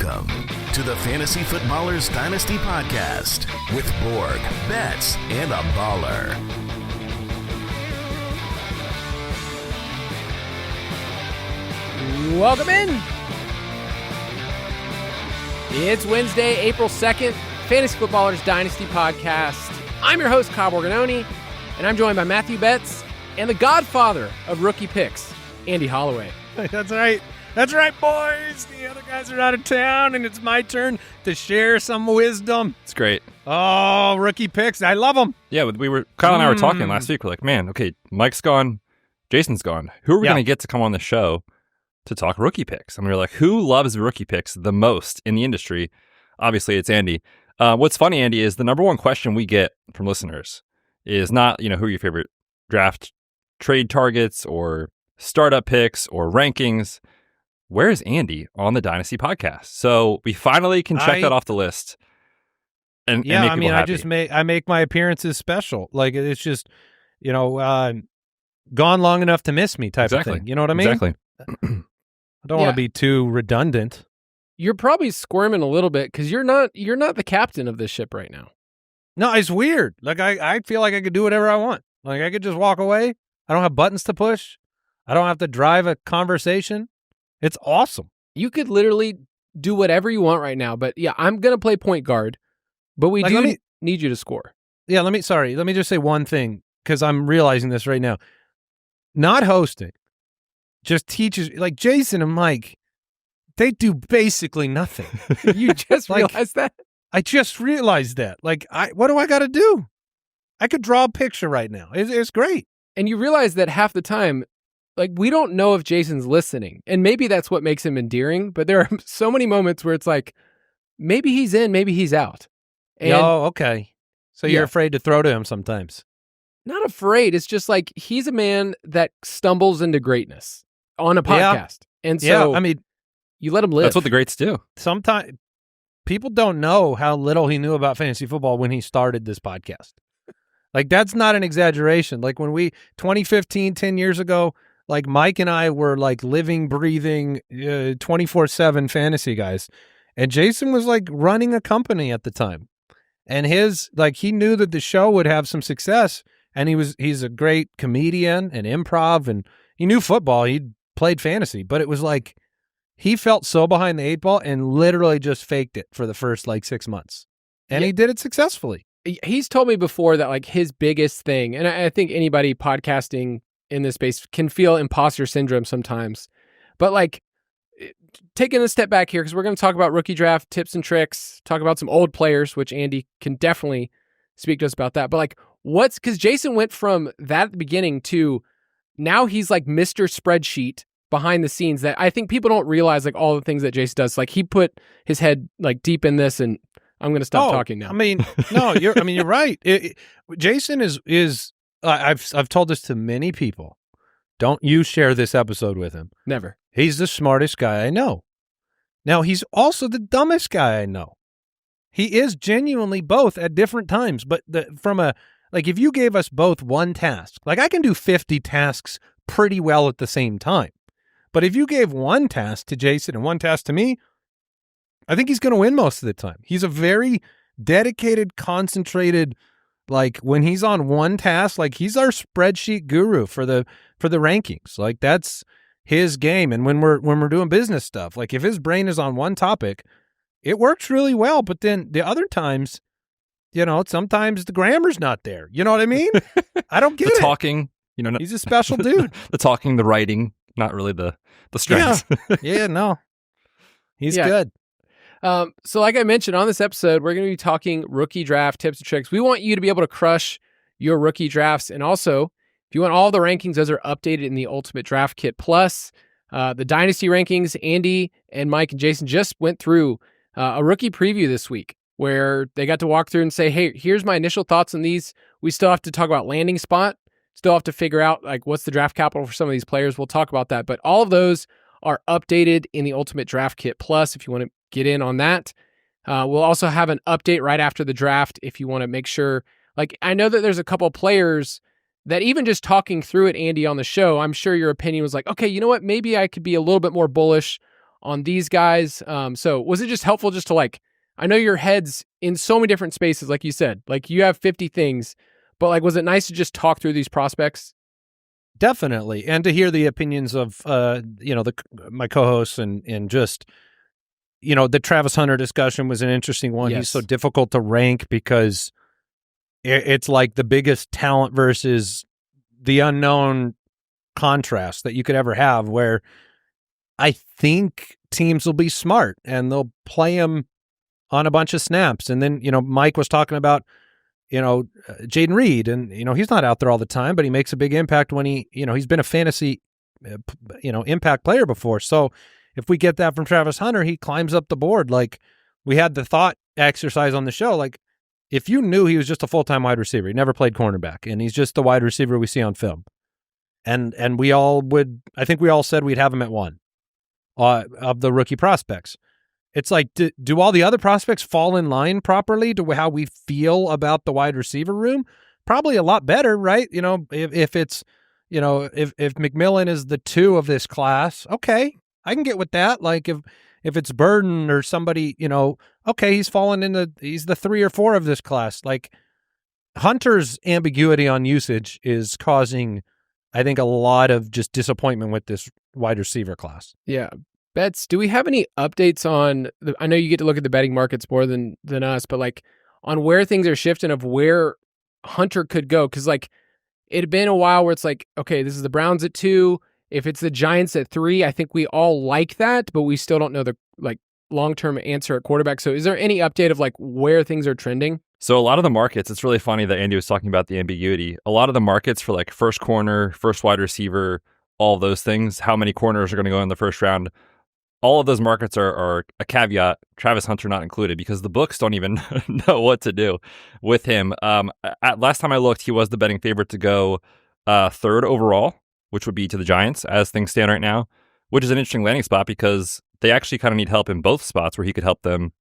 Welcome to the Fantasy Footballers Dynasty Podcast with Borg, Betz, and a baller. Welcome in. It's Wednesday, April 2nd, Fantasy Footballers Dynasty Podcast. I'm your host, Kyle Borganoni, and I'm joined by Matthew Betz and the godfather of rookie picks, Andy Holloway. That's right. That's right, boys. The other guys are out of town, and it's my turn to share some wisdom. It's great. Oh, rookie picks. I love them. Yeah, Kyle and I were talking last week. We're like, man, okay, Mike's gone, Jason's gone. Who are we going to get to come on the show to talk rookie picks? And we were like, who loves rookie picks the most in the industry? Obviously, it's Andy. What's funny, Andy, is the number one question we get from listeners is not, who are your favorite draft trade targets or startup picks or rankings. Where is Andy on the Dynasty podcast? So we finally can check that off the list. And make people happy. I make my appearances special. Like, it's just, gone long enough to miss me type of thing. You know what I mean? Exactly. I don't want to be too redundant. You're probably squirming a little bit because you're not the captain of this ship right now. No, it's weird. Like, I feel like I could do whatever I want. Like, I could just walk away. I don't have buttons to push. I don't have to drive a conversation. It's awesome. You could literally do whatever you want right now. But yeah, I'm going to play point guard, but we need you to score. Yeah, let me just say one thing because I'm realizing this right now. Not hosting just teaches, like Jason and Mike, they do basically nothing. You just realized that? I just realized that. Like, what do I got to do? I could draw a picture right now. It's great. And you realize that half the time, like, we don't know if Jason's listening. And maybe that's what makes him endearing. But there are so many moments where it's like, maybe he's in, maybe he's out. And okay. So you're afraid to throw to him sometimes. Not afraid. It's just like he's a man that stumbles into greatness on a podcast. Yeah. And so, you let him live. That's what the greats do. Sometimes people don't know how little he knew about fantasy football when he started this podcast. Like, that's not an exaggeration. Like, when 2015, 10 years ago, like, Mike and I were like living, breathing, 24/7 fantasy guys. And Jason was like running a company at the time. And he knew that the show would have some success. And he's a great comedian and improv, and he knew football. He played fantasy, but it was like he felt so behind the eight ball and literally just faked it for the first 6 months. And he did it successfully. He's told me before that like his biggest thing, and I think anybody podcasting in this space can feel imposter syndrome sometimes, but like taking a step back here, because we're going to talk about rookie draft tips and tricks, talk about some old players, which Andy can definitely speak to us about that. But like, because Jason went from that at the beginning to now he's like Mr. Spreadsheet behind the scenes that I think people don't realize, like all the things that Jason does. Like, he put his head like deep in this, and I'm going to stop talking now. You're right. Jason is I've told this to many people. Don't you share this episode with him. Never. He's the smartest guy I know. Now, he's also the dumbest guy I know. He is genuinely both at different times, but if you gave us both one task, like I can do 50 tasks pretty well at the same time. But if you gave one task to Jason and one task to me, I think he's going to win most of the time. He's a very dedicated, concentrated, like when he's on one task, like he's our spreadsheet guru for the rankings. Like, that's his game. And when we're doing business stuff, like if his brain is on one topic, it works really well. But then the other times, sometimes the grammar's not there. You know what I mean? I don't get the it. Talking, he's a special dude. The talking, the writing, not really the strengths. Yeah, no. He's good. So like I mentioned on this episode, we're going to be talking rookie draft tips and tricks. We want you to be able to crush your rookie drafts. And also, if you want all the rankings, those are updated in the Ultimate Draft Kit Plus. The Dynasty rankings, Andy and Mike and Jason just went through a rookie preview this week where they got to walk through and say, hey, here's my initial thoughts on these. We still have to talk about landing spot. Still have to figure out like what's the draft capital for some of these players. We'll talk about that. But all of those are updated in the Ultimate Draft Kit Plus if you want to get in on that. We'll also have an update right after the draft if you want to make sure. Like, I know that there's a couple players that even just talking through it, Andy, on the show, I'm sure your opinion was like, okay, you know what? Maybe I could be a little bit more bullish on these guys. So was it just helpful just to like, I know your head's in so many different spaces, like you said, like you have 50 things, but like, was it nice to just talk through these prospects? Definitely. And to hear the opinions of, my co-hosts and just, the Travis Hunter discussion was an interesting one. Yes. He's so difficult to rank because it's like the biggest talent versus the unknown contrast that you could ever have, where I think teams will be smart and they'll play him on a bunch of snaps. And then, Mike was talking about, Jaden Reed, and, he's not out there all the time, but he makes a big impact when he's been a fantasy, impact player before. So if we get that from Travis Hunter, he climbs up the board. Like, we had the thought exercise on the show, like, if you knew he was just a full-time wide receiver, he never played cornerback, and he's just the wide receiver we see on film, and we all would, I think we all said we'd have him at one of the rookie prospects. It's like, do all the other prospects fall in line properly to how we feel about the wide receiver room? Probably a lot better, right? If it's, if McMillan is the 2 of this class, okay, I can get with that. Like if it's Burden or somebody, okay, he's the 3 or 4 of this class. Like, Hunter's ambiguity on usage is causing, I think, a lot of just disappointment with this wide receiver class. Yeah. Betz, do we have any updates on, I know you get to look at the betting markets more than us, but like on where things are shifting of where Hunter could go? Because like it had been a while where it's like, okay, this is the Browns at 2. If it's the Giants at 3, I think we all like that, but we still don't know the like long-term answer at quarterback. So is there any update of like where things are trending? So a lot of the markets, it's really funny that Andy was talking about the ambiguity. A lot of the markets for like first corner, first wide receiver, all of those things, how many corners are going to go in the first round, all of those markets are a caveat, Travis Hunter not included, because the books don't even know what to do with him. Last time I looked, he was the betting favorite to go 3rd overall, which would be to the Giants as things stand right now, which is an interesting landing spot because they actually kind of need help in both spots where he could help them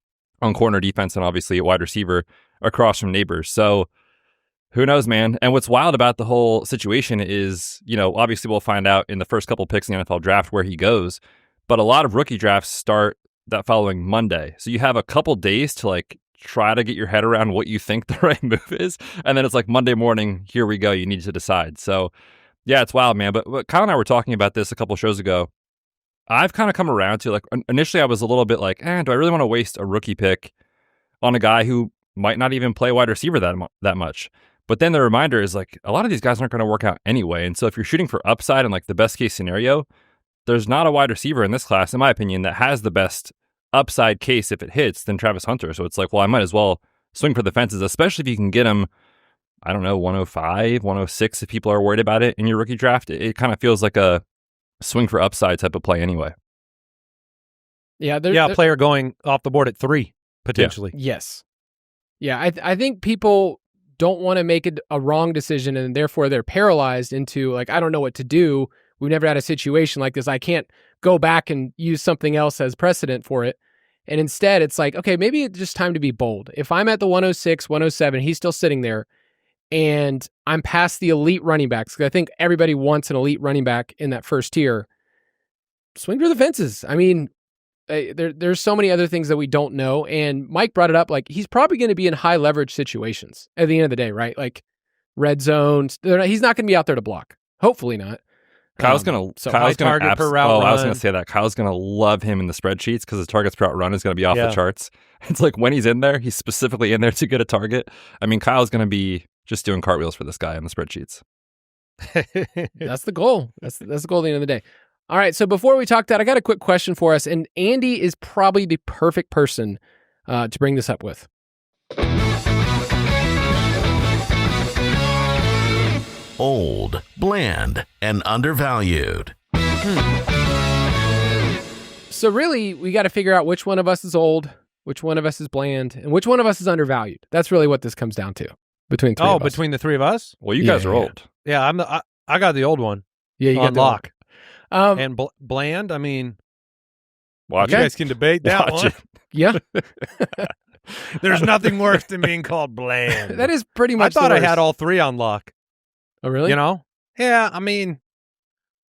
on corner defense and obviously at wide receiver across from Neighbors. So who knows, man? And what's wild about the whole situation is, obviously we'll find out in the first couple picks in the NFL draft where he goes. But a lot of rookie drafts start that following Monday. So you have a couple days to like try to get your head around what you think the right move is. And then it's like Monday morning, here we go. You need to decide. So yeah, it's wild, man. But Kyle and I were talking about this a couple shows ago. I've kind of come around to like, initially I was a little bit like, do I really want to waste a rookie pick on a guy who might not even play wide receiver that much? But then the reminder is like, a lot of these guys aren't going to work out anyway. And so if you're shooting for upside and like the best case scenario, there's not a wide receiver in this class, in my opinion, that has the best upside case if it hits than Travis Hunter. So it's like, well, I might as well swing for the fences, especially if you can get him, I don't know, 105, 106 if people are worried about it in your rookie draft. It kind of feels like a swing for upside type of play anyway. Yeah, a player going off the board at 3, potentially. Yeah. Yes. Yeah, I think people don't want to make a wrong decision and therefore they're paralyzed into like, I don't know what to do. We've never had a situation like this. I can't go back and use something else as precedent for it. And instead, it's like, okay, maybe it's just time to be bold. If I'm at the 106, 107, he's still sitting there, and I'm past the elite running backs, because I think everybody wants an elite running back in that first tier, swing for the fences. I mean, there's so many other things that we don't know. And Mike brought it up, like, he's probably going to be in high leverage situations at the end of the day, right? Like red zones. He's not going to be out there to block. Hopefully not. Kyle's gonna target per route run. I was gonna say that Kyle's gonna love him in the spreadsheets because his targets per route run is gonna be off the charts. It's like when he's in there, he's specifically in there to get a target. I mean, Kyle's gonna be just doing cartwheels for this guy in the spreadsheets. That's the goal. That's the goal at the end of the day. All right. So before we talk that, I got a quick question for us, and Andy is probably the perfect person to bring this up with. Old, bland, and undervalued. So really, we got to figure out which one of us is old, which one of us is bland, and which one of us is undervalued. That's really what this comes down to between three of us. Between the 3 of us? Well, you guys are old. Yeah, I got the old one. Yeah, you got the lock. And bland, I mean, watch you guys can debate that one. Yeah. There's nothing worse than being called bland. That is pretty much I thought the I worst. had all 3 on lock. Oh, really? Yeah, I mean,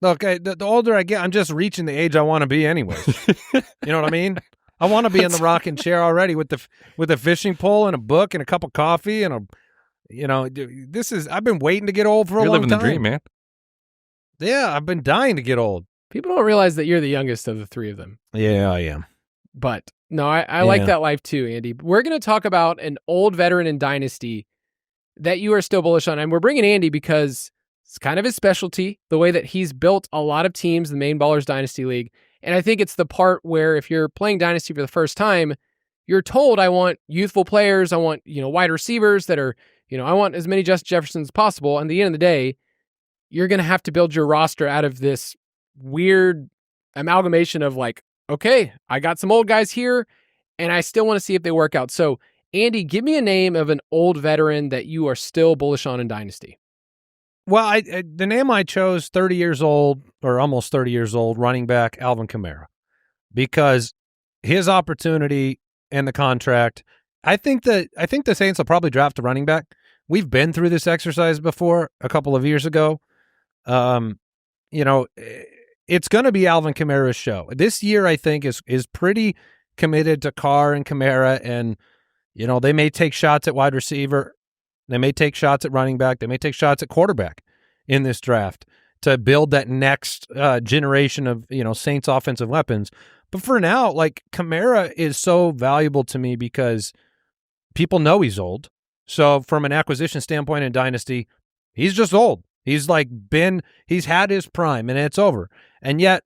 Look, the older I get, I'm just reaching the age I want to be anyways. You know what I mean? I want to be in the rocking chair already with a fishing pole and a book and a cup of coffee and I've been waiting to get old for a You're long living time. the dream, man. Yeah, I've been dying to get old. People don't realize that you're the youngest of the three of them. Yeah, I am. But no, I like that life too, Andy. We're going to talk about an old veteran in Dynasty that you are still bullish on. And we're bringing Andy because it's kind of his specialty, the way that he's built a lot of teams in the Main Ballers Dynasty League. And I think it's the part where if you're playing Dynasty for the first time, you're told, I want youthful players, I want, wide receivers that are, I want as many Justin Jeffersons as possible. And at the end of the day, you're going to have to build your roster out of this weird amalgamation of like, okay, I got some old guys here, and I still want to see if they work out. So, Andy, give me a name of an old veteran that you are still bullish on in Dynasty. Well, the name I chose, 30 years old, or almost 30 years old, running back Alvin Kamara, because his opportunity and the contract, I think the Saints will probably draft a running back. We've been through this exercise before a couple of years ago. It's going to be Alvin Kamara's show. This year, I think, is pretty committed to Carr and Kamara, and they may take shots at wide receiver, they may take shots at running back, they may take shots at quarterback in this draft to build that next generation of Saints offensive weapons. But for now, like, Kamara is so valuable to me because people know he's old. So from an acquisition standpoint in Dynasty, he's just old. He's had his prime and it's over. And yet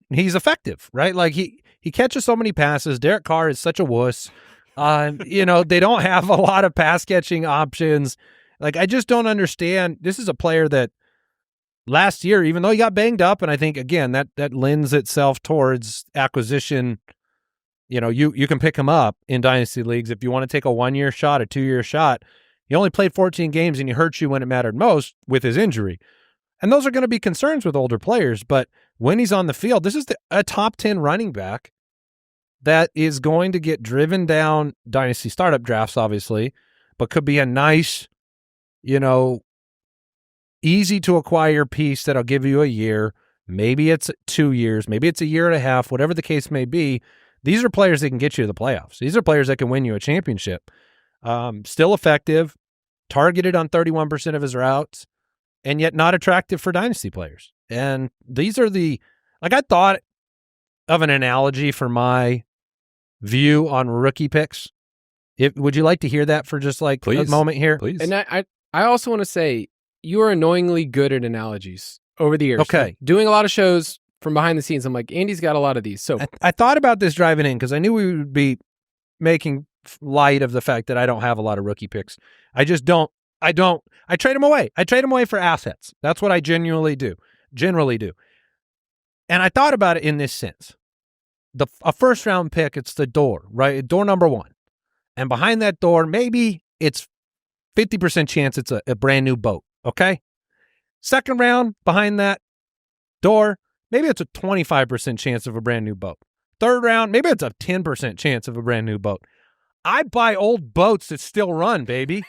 he's effective, right? Like he catches so many passes. Derek Carr is such a wuss. They don't have a lot of pass catching options. Like, I just don't understand. This is a player that last year, even though he got banged up, and I think again that lends itself towards acquisition. You can pick him up in dynasty leagues if you want to take a 1-year shot, a 2-year shot. He only played 14 games and he hurt you when it mattered most with his injury. And those are going to be concerns with older players. But when he's on the field, this is a top 10 running back that is going to get driven down dynasty startup drafts, obviously, but could be a nice, easy to acquire piece that'll give you a year. Maybe it's 2 years, maybe it's a year and a half, whatever the case may be. These are players that can get you to the playoffs. These are players that can win you a championship. Still effective, targeted on 31% of his routes, and yet not attractive for dynasty players. And these are I thought of an analogy for my view on rookie picks. Would you like to hear that for just like a moment here? Please. And I also want to say, you are annoyingly good at analogies over the years. Okay. Like, doing a lot of shows from behind the scenes, I'm like, Andy's got a lot of these. So I thought about this driving in because I knew we would be making light of the fact that I don't have a lot of rookie picks. I just don't. I trade them away. I trade them away for assets. That's what I generally do. And I thought about it in this sense. A first round pick, it's the door, right? Door number 1. And behind that door, maybe it's 50% chance it's a brand new boat, okay? Second round, behind that door, maybe it's a 25% chance of a brand new boat. Third round, maybe it's a 10% chance of a brand new boat. I buy old boats that still run, baby.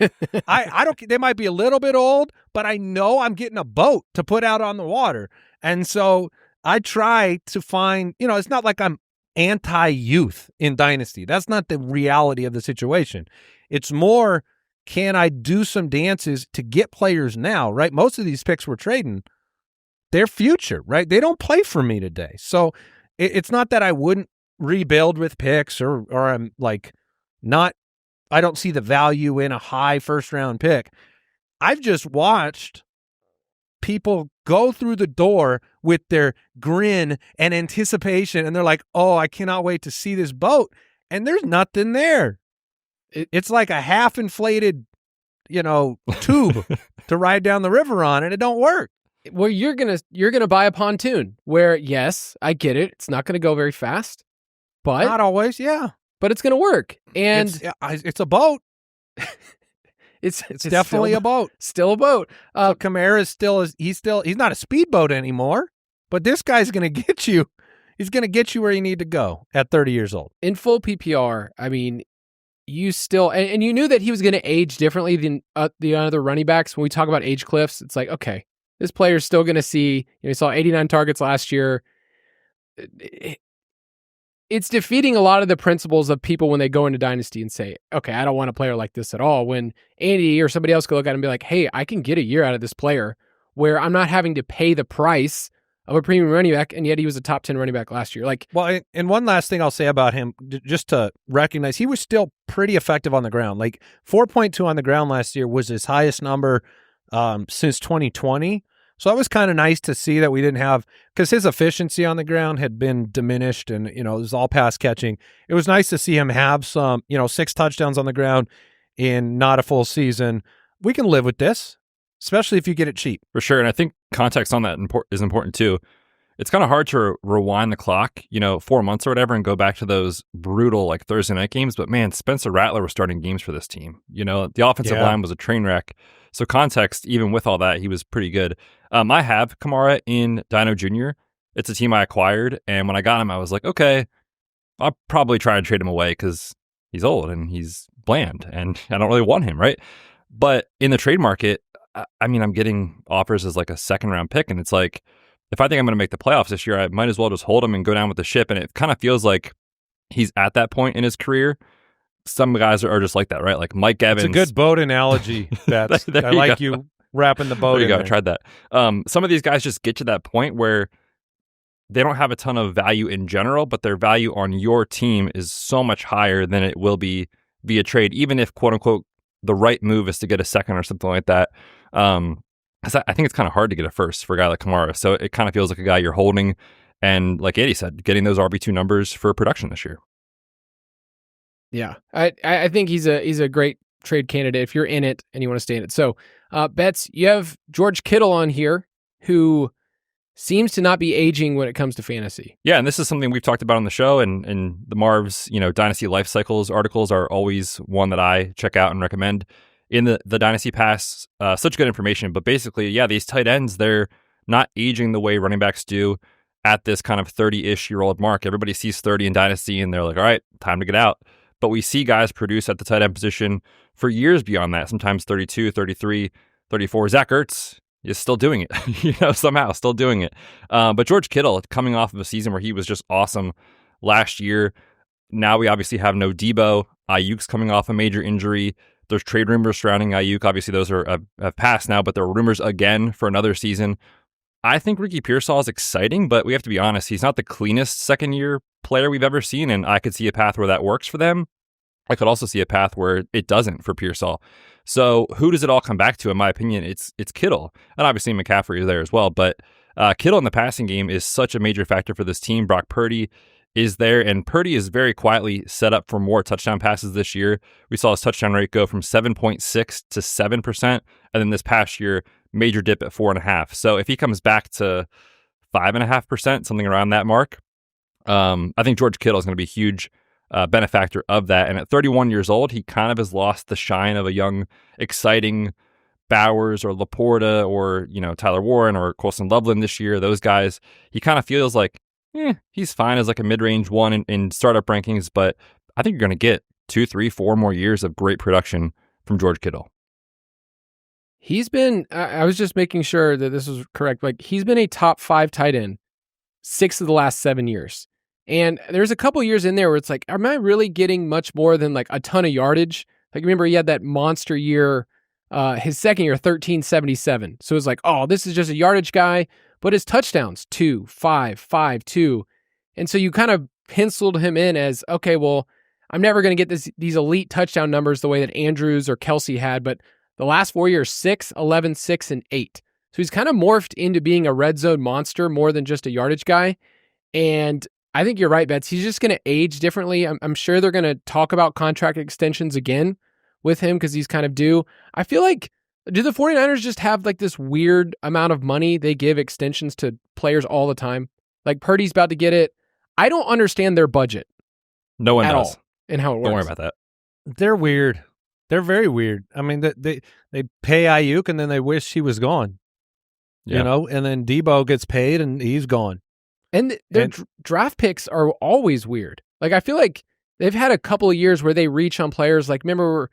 I don't. They might be a little bit old, but I know I'm getting a boat to put out on the water. And so I try to find, it's not like I'm anti-youth in Dynasty. That's not the reality of the situation. It's more, can I do some dances to get players now, right? Most of these picks we're trading, they're future, right? They don't play for me today. So it's not that I wouldn't rebuild with picks or I'm like, I don't see the value in a high first round pick. I've just watched people go through the door with their grin and anticipation, and they're like, oh, I cannot wait to see this boat. And there's nothing there. It's like a half inflated, tube to ride down the river on, and it don't work. Well, you're gonna buy a pontoon where, yes, I get it. It's not gonna go very fast, but not always, yeah. But it's going to work. And it's a boat. it's definitely a boat. Still a boat. So Kamara he's not a speedboat anymore, but this guy's going to get you. He's going to get you where you need to go at 30 years old. In full PPR, I mean, you still, and you knew that he was going to age differently than the other running backs. When we talk about age cliffs, it's like, okay, This player's still going to see, he saw 89 targets last year. It's defeating a lot of the principles of people when they go into Dynasty and say, okay, I don't want a player like this at all. When Andy or somebody else could look at it and be like, hey, I can get a year out of this player where I'm not having to pay the price of a premium running back, and yet he was a top 10 running back last year. Well, and one last thing I'll say about him, just to recognize, he was still pretty effective on the ground. 4.2 on the ground last year was his highest number since 2020. So that was kind of nice to see that we didn't have, because his efficiency on the ground had been diminished, and it was all pass catching. It was nice to see him have some, 6 touchdowns on the ground in not a full season. We can live with this, especially if you get it cheap. For sure. And I think context on that is important too. It's kind of hard to rewind the clock, 4 months or whatever, and go back to those brutal Thursday night games. But man, Spencer Rattler was starting games for this team. The offensive line was a train wreck. So context, even with all that, he was pretty good. I have Kamara in Dino Jr. It's a team I acquired. And when I got him, I was like, okay, I'll probably try and trade him away because he's old and he's bland and I don't really want him, right? But in the trade market, I'm getting offers as a second round pick. And it's like, if I think I'm going to make the playoffs this year, I might as well just hold him and go down with the ship. And it kind of feels like he's at that point in his career. Some guys are just like that, right? Like Mike Evans. It's a good boat analogy. That's I like you wrapping the boat there you in go. there. I tried that. Some of these guys just get to that point where they don't have a ton of value in general, but their value on your team is so much higher than it will be via trade, even if, quote unquote, the right move is to get a second or something like that. I think it's kind of hard to get a first for a guy like Kamara. So it kind of feels like a guy you're holding. And like Andy said, getting those RB2 numbers for production this year. Yeah, I think he's a great trade candidate if you're in it and you want to stay in it. So, Betz, you have George Kittle on here, who seems to not be aging when it comes to fantasy. Yeah, and this is something we've talked about on the show, and the Marv's Dynasty Life Cycles articles are always one that I check out and recommend in the Dynasty Pass. Such good information, but basically, yeah, these tight ends, they're not aging the way running backs do at this kind of 30-ish-year-old mark. Everybody sees 30 in Dynasty, and they're like, all right, time to get out. But we see guys produce at the tight end position for years beyond that, sometimes 32, 33, 34. Zach Ertz is still doing it, somehow still doing it. But George Kittle, coming off of a season where he was just awesome last year. Now we obviously have no Debo. Ayuk's coming off a major injury. There's trade rumors surrounding Ayuk. Obviously, those have passed now, but there are rumors again for another season. I think Ricky Pearsall is exciting, but we have to be honest, he's not the cleanest second-year player we've ever seen, and I could see a path where that works for them. I could also see a path where it doesn't for Pearsall. So who does it all come back to? In my opinion, it's Kittle. And obviously McCaffrey is there as well, but Kittle in the passing game is such a major factor for this team. Brock Purdy is there, and Purdy is very quietly set up for more touchdown passes this year. We saw his touchdown rate go from 7.6 to 7%, and then this past year, major dip at 4.5%. So if he comes back to 5.5%, something around that mark, I think George Kittle is going to be a huge benefactor of that. And at 31 years old, he kind of has lost the shine of a young, exciting Bowers or Laporta or, Tyler Warren or Colson Loveland this year. Those guys, he kind of feels like, he's fine as like a mid-range one in startup rankings, but I think you're going to get 2, 3, 4 more years of great production from George Kittle. He's been, I was just making sure that this was correct, he's been a top 5 tight end 6 of the last 7 years. And there's a couple years in there where it's like, am I really getting much more than a ton of yardage? Remember he had that monster year, his second year, 1377. So it was like, oh, this is just a yardage guy, but his touchdowns, 2, 5, 5, 2. And so you kind of penciled him in as, okay, well, I'm never going to get these elite touchdown numbers the way that Andrews or Kelsey had, but the last 4 years, 6, 11, 6, and 8. So he's kind of morphed into being a red zone monster more than just a yardage guy. And I think you're right, Betz. He's just going to age differently. I'm sure they're going to talk about contract extensions again with him because he's kind of due. I feel like, do the 49ers just have this weird amount of money they give extensions to players all the time? Purdy's about to get it. I don't understand their budget. No one at does. all and how it works. Don't worry about that. They're weird. They're very weird. I mean, they pay Ayuk and then they wish he was gone. Yeah. And then Debo gets paid and he's gone. And their draft picks are always weird. I feel like they've had a couple of years where they reach on players. Remember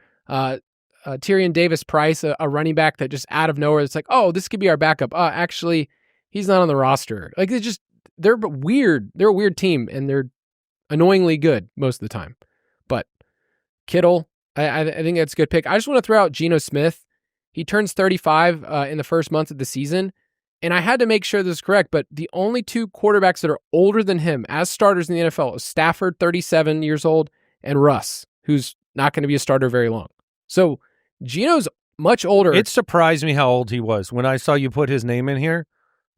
Tyrion Davis-Price, a running back that just out of nowhere, it's like, oh, this could be our backup. Actually, he's not on the roster. Like, they're weird. They're a weird team, and they're annoyingly good most of the time. But Kittle, I think that's a good pick. I just want to throw out Geno Smith. He turns 35 in the first month of the season, and I had to make sure this is correct, but the only two quarterbacks that are older than him as starters in the NFL is Stafford, 37 years old, and Russ, who's not going to be a starter very long. So Geno's much older. It surprised me how old he was. When I saw you put his name in here,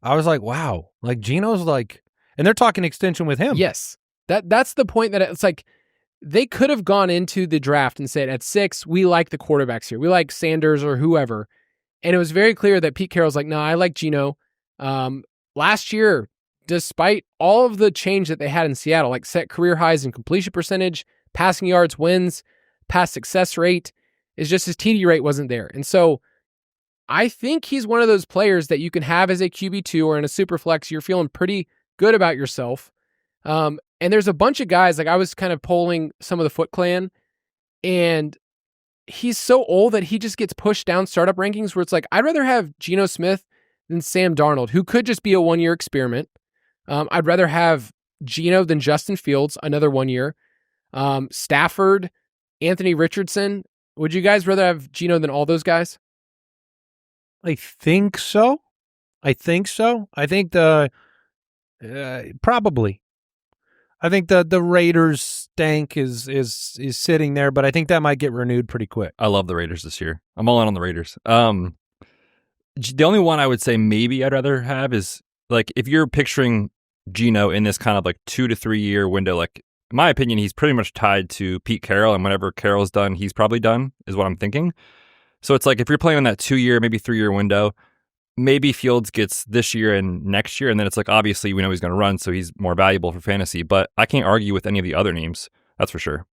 I was like, wow. Like, Geno's like, and they're talking extension with him. Yes. That's the point, that it's like they could have gone into the draft and said, at 6, we like the quarterbacks here. We like Sanders or whoever. And it was very clear that Pete Carroll's like, no, I like Geno. Last year, despite all of the change that they had in Seattle, like set career highs in completion percentage, passing yards, wins, pass success rate, is just his TD rate wasn't there. And so I think he's one of those players that you can have as a QB2 or in a super flex. You're feeling pretty good about yourself. And there's a bunch of guys, like I was kind of polling some of the Foot Clan, and he's so old that he just gets pushed down startup rankings where it's like, I'd rather have Geno Smith than Sam Darnold, who could just be a 1-year experiment. I'd rather have Geno than Justin Fields, another 1 year. Stafford, Anthony Richardson. Would you guys rather have Geno than all those guys? I think so. I think probably. I think the Raiders stank is sitting there, but I think that might get renewed pretty quick. I love the Raiders this year. I'm all in on the Raiders. The only one I would say maybe I'd rather have is, like, if you're picturing Geno in this kind of like 2 to 3 year window, like, in my opinion, he's pretty much tied to Pete Carroll, and whenever Carroll's done, he's probably done, is what I'm thinking. So it's like, if you're playing on that 2 year, maybe 3 year window, maybe Fields gets this year and next year, and then it's like, obviously we know he's going to run, so he's more valuable for fantasy, but I can't argue with any of the other names. That's for sure.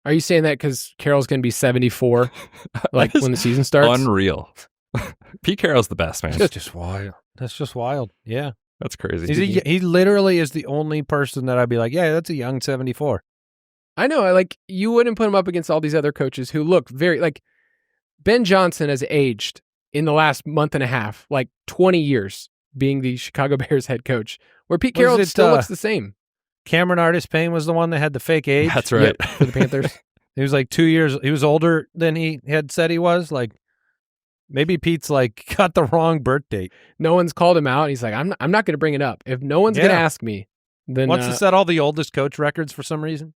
Are you saying that because Carroll's going to be 74 like when the season starts? Unreal. Pete Carroll's the best, man. That's just wild. That's just wild. Yeah. That's crazy. He literally is the only person that I'd be like, yeah, that's a young 74. I know. Like, you wouldn't put him up against all these other coaches who look very, like, Ben Johnson has aged in the last month and a half, like 20 years being the Chicago Bears head coach, where Pete Carroll still looks the same. Cameron Artis-Payne was the one that had the fake age. That's right. Yep, for the Panthers. He was like 2 years. He was older than he had said he was. Like, maybe Pete's like got the wrong birth date. No one's called him out. He's like, I'm not going to bring it up. If no one's going to ask me, then wants to set all the oldest coach records for some reason.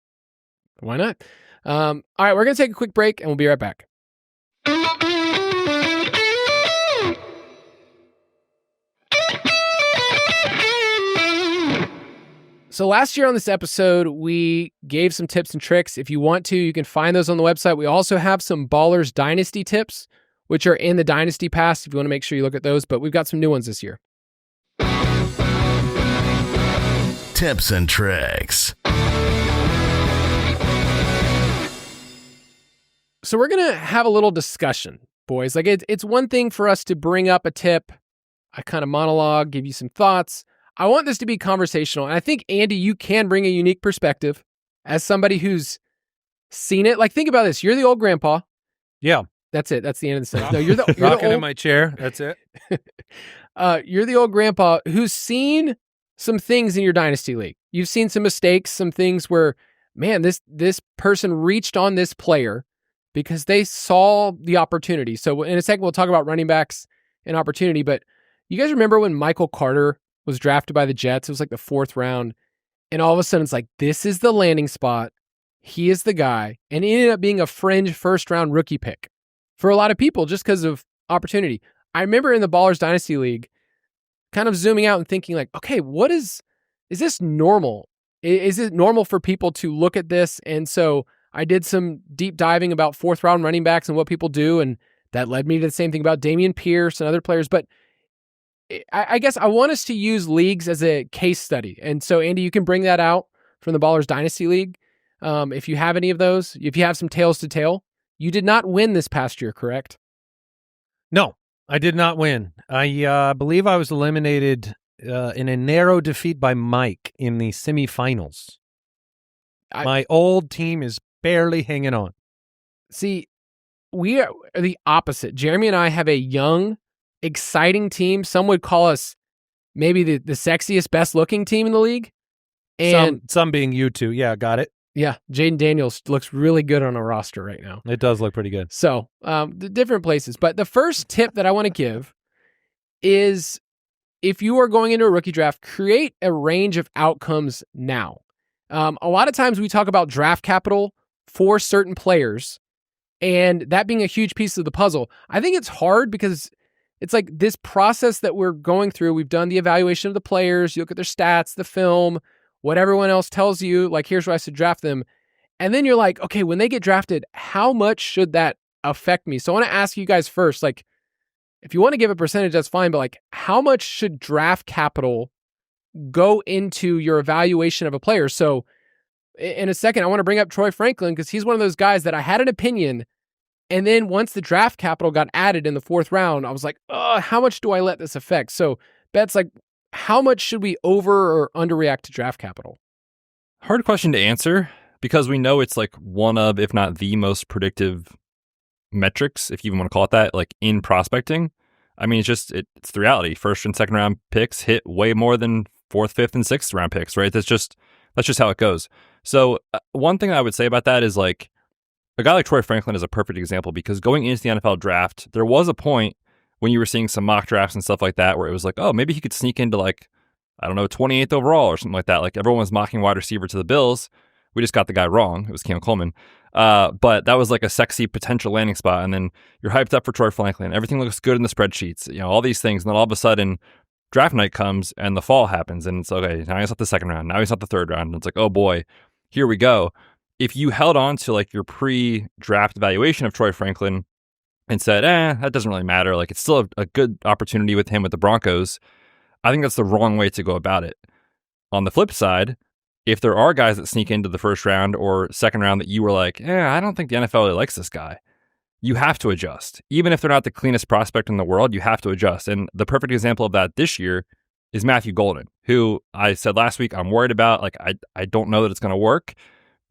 Why not? All right, we're going to take a quick break, and we'll be right back. So last year on this episode, we gave some tips and tricks. If you want to, you can find those on the website. We also have some Ballers Dynasty tips, which are in the Dynasty Pass if you want to make sure you look at those, but we've got some new ones this year. Tips and tricks. So we're going to have a little discussion, boys. Like, it's one thing for us to bring up a tip, I kind of monologue, give you some thoughts. I want this to be conversational. And I think, Andy, you can bring a unique perspective as somebody who's seen it. Like, think about this. You're the old grandpa. Yeah. That's it. That's the end of the sentence. No, you're the Rocking old, in my chair. That's it. you're the old grandpa who's seen some things in your dynasty league. You've seen some mistakes, some things where, man, this person reached on this player because they saw the opportunity. So in a second, we'll talk about running backs and opportunity. But you guys remember when Michael Carter was drafted by the Jets? It was like the 4th round. And all of a sudden, it's like, this is the landing spot. He is the guy. And it ended up being a fringe first-round rookie pick for a lot of people just because of opportunity. I remember in the Ballers Dynasty League kind of zooming out and thinking like, okay, is this normal? Is it normal for people to look at this? And so I did some deep diving about 4th-round running backs and what people do, and that led me to the same thing about Dameon Pierce and other players. But I guess I want us to use leagues as a case study. And so, Andy, you can bring that out from the Ballers Dynasty League. If you have any of those, if you have some tales to tell. You did not win this past year, correct? No, I did not win. I believe I was eliminated in a narrow defeat by Mike in the semifinals. My old team is barely hanging on. See, we are the opposite. Jeremy and I have a young, exciting team. Some would call us maybe the sexiest, best-looking team in the league. And some being you two. Yeah, got it. yeah, Jaden Daniels looks really good on a roster right now. It does look pretty good. So, the different places. But the first tip that I want to give is if you are going into a rookie draft, create a range of outcomes now. A lot of times we talk about draft capital for certain players, and that being a huge piece of the puzzle. I think it's hard because it's like this process that we're going through. We've done the evaluation of the players. You look at their stats, the film, what everyone else tells you, like, here's where I should draft them. And then you're like, okay, when they get drafted, how much should that affect me? So I want to ask you guys first, like, if you want to give a percentage, that's fine, but like, how much should draft capital go into your evaluation of a player? So in a second, I want to bring up Troy Franklin because he's one of those guys that I had an opinion. And then once the draft capital got added in the 4th round, I was like, how much do I let this affect? So Betz, like, how much should we over or underreact to draft capital? Hard question to answer because we know it's like one of, if not the most predictive metrics, if you even want to call it that, like in prospecting. I mean, it's the reality. 1st and 2nd round picks hit way more than 4th, 5th, and 6th round picks, right? That's just how it goes. So one thing I would say about that is like a guy like Troy Franklin is a perfect example because going into the NFL draft, there was a point when you were seeing some mock drafts and stuff like that where it was like, oh, maybe he could sneak into like, I don't know, 28th overall or something like that. Like everyone was mocking wide receiver to the Bills. We just got the guy wrong. It was Cam Coleman. But that was like a sexy potential landing spot. And then you're hyped up for Troy Franklin. Everything looks good in the spreadsheets, all these things. And then all of a sudden, draft night comes and the fall happens. And it's okay, now he's not the 2nd round. Now he's not the 3rd round. And it's like, oh boy, here we go. If you held on to like your pre-draft evaluation of Troy Franklin and said, that doesn't really matter. Like it's still a good opportunity with him with the Broncos. I think that's the wrong way to go about it. On the flip side, if there are guys that sneak into the 1st round or 2nd round that you were like, I don't think the NFL really likes this guy, you have to adjust. Even if they're not the cleanest prospect in the world, you have to adjust. And the perfect example of that this year is Matthew Golden, who I said last week I'm worried about. Like, I don't know that it's going to work,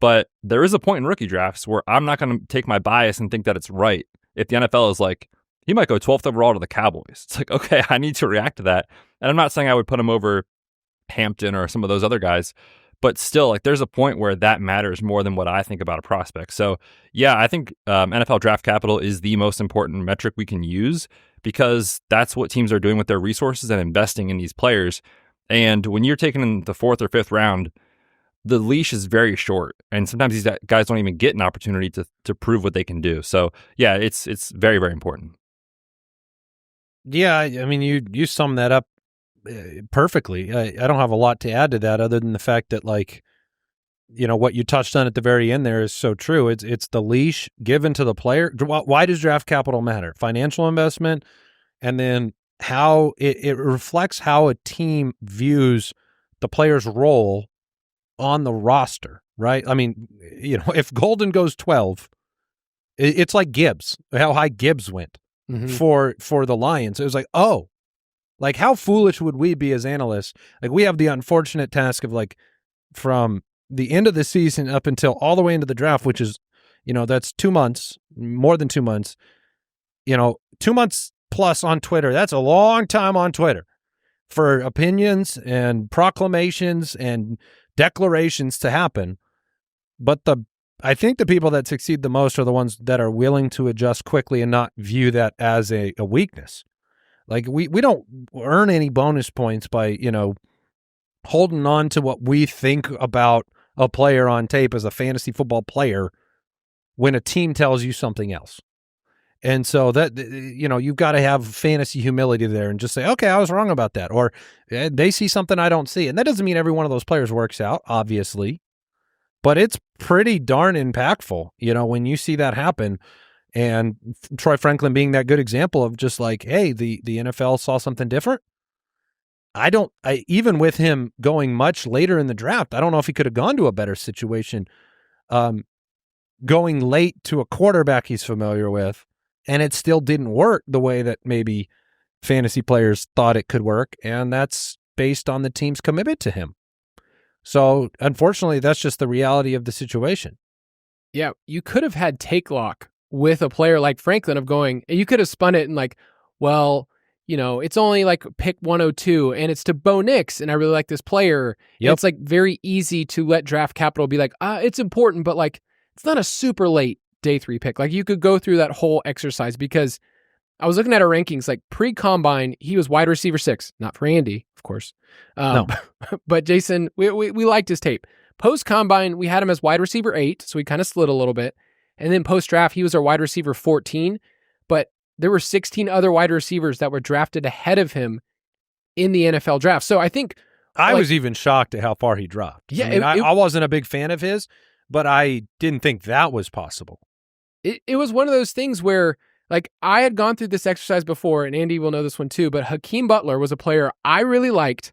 but there is a point in rookie drafts where I'm not going to take my bias and think that it's right. If the NFL is like, he might go 12th overall to the Cowboys, it's like, okay, I need to react to that. And I'm not saying I would put him over Hampton or some of those other guys, but still, like, there's a point where that matters more than what I think about a prospect. So, yeah, I think NFL draft capital is the most important metric we can use because that's what teams are doing with their resources and investing in these players. And when you're taking in the 4th or 5th round, the leash is very short, and sometimes these guys don't even get an opportunity to prove what they can do. So, yeah, it's very, very important. Yeah, I mean, you sum that up perfectly. I don't have a lot to add to that other than the fact that, like, what you touched on at the very end there is so true. It's the leash given to the player. Why does draft capital matter? Financial investment, and then how it reflects how a team views the player's role on the roster, right? I mean, if Golden goes 12, it's like Gibbs, how high Gibbs went for the Lions. It was like, oh, like how foolish would we be as analysts? Like we have the unfortunate task of like from the end of the season up until all the way into the draft, which is, that's 2 months, more than 2 months, 2 months plus on Twitter. That's a long time on Twitter for opinions and proclamations and declarations to happen. But I think the people that succeed the most are the ones that are willing to adjust quickly and not view that as a weakness. Like we don't earn any bonus points by, holding on to what we think about a player on tape as a fantasy football player when a team tells you something else. And so that, you've got to have fantasy humility there and just say, okay, I was wrong about that. Or they see something I don't see. And that doesn't mean every one of those players works out, obviously, but it's pretty darn impactful, when you see that happen. And Troy Franklin being that good example of just like, hey, the NFL saw something different. Even with him going much later in the draft, I don't know if he could have gone to a better situation going late to a quarterback he's familiar with. And it still didn't work the way that maybe fantasy players thought it could work. And that's based on the team's commitment to him. So, unfortunately, that's just the reality of the situation. Yeah, you could have had take lock with a player like Franklin of going, you could have spun it and like, well, it's only like pick 102 and it's to Bo Nix and I really like this player. Yep. It's like very easy to let draft capital be like, it's important, but like it's not a super late day 3 pick. Like you could go through that whole exercise because I was looking at our rankings, like pre-combine, he was wide receiver 6, not for Andy, of course. No. But Jason, we liked his tape. Post-combine, we had him as wide receiver 8, so he kind of slid a little bit. And then post-draft, he was our wide receiver 14, but there were 16 other wide receivers that were drafted ahead of him in the NFL draft. So I think I was even shocked at how far he dropped. Yeah, I wasn't a big fan of his, but I didn't think that was possible. It was one of those things where, like, I had gone through this exercise before, and Andy will know this one too, but Hakeem Butler was a player I really liked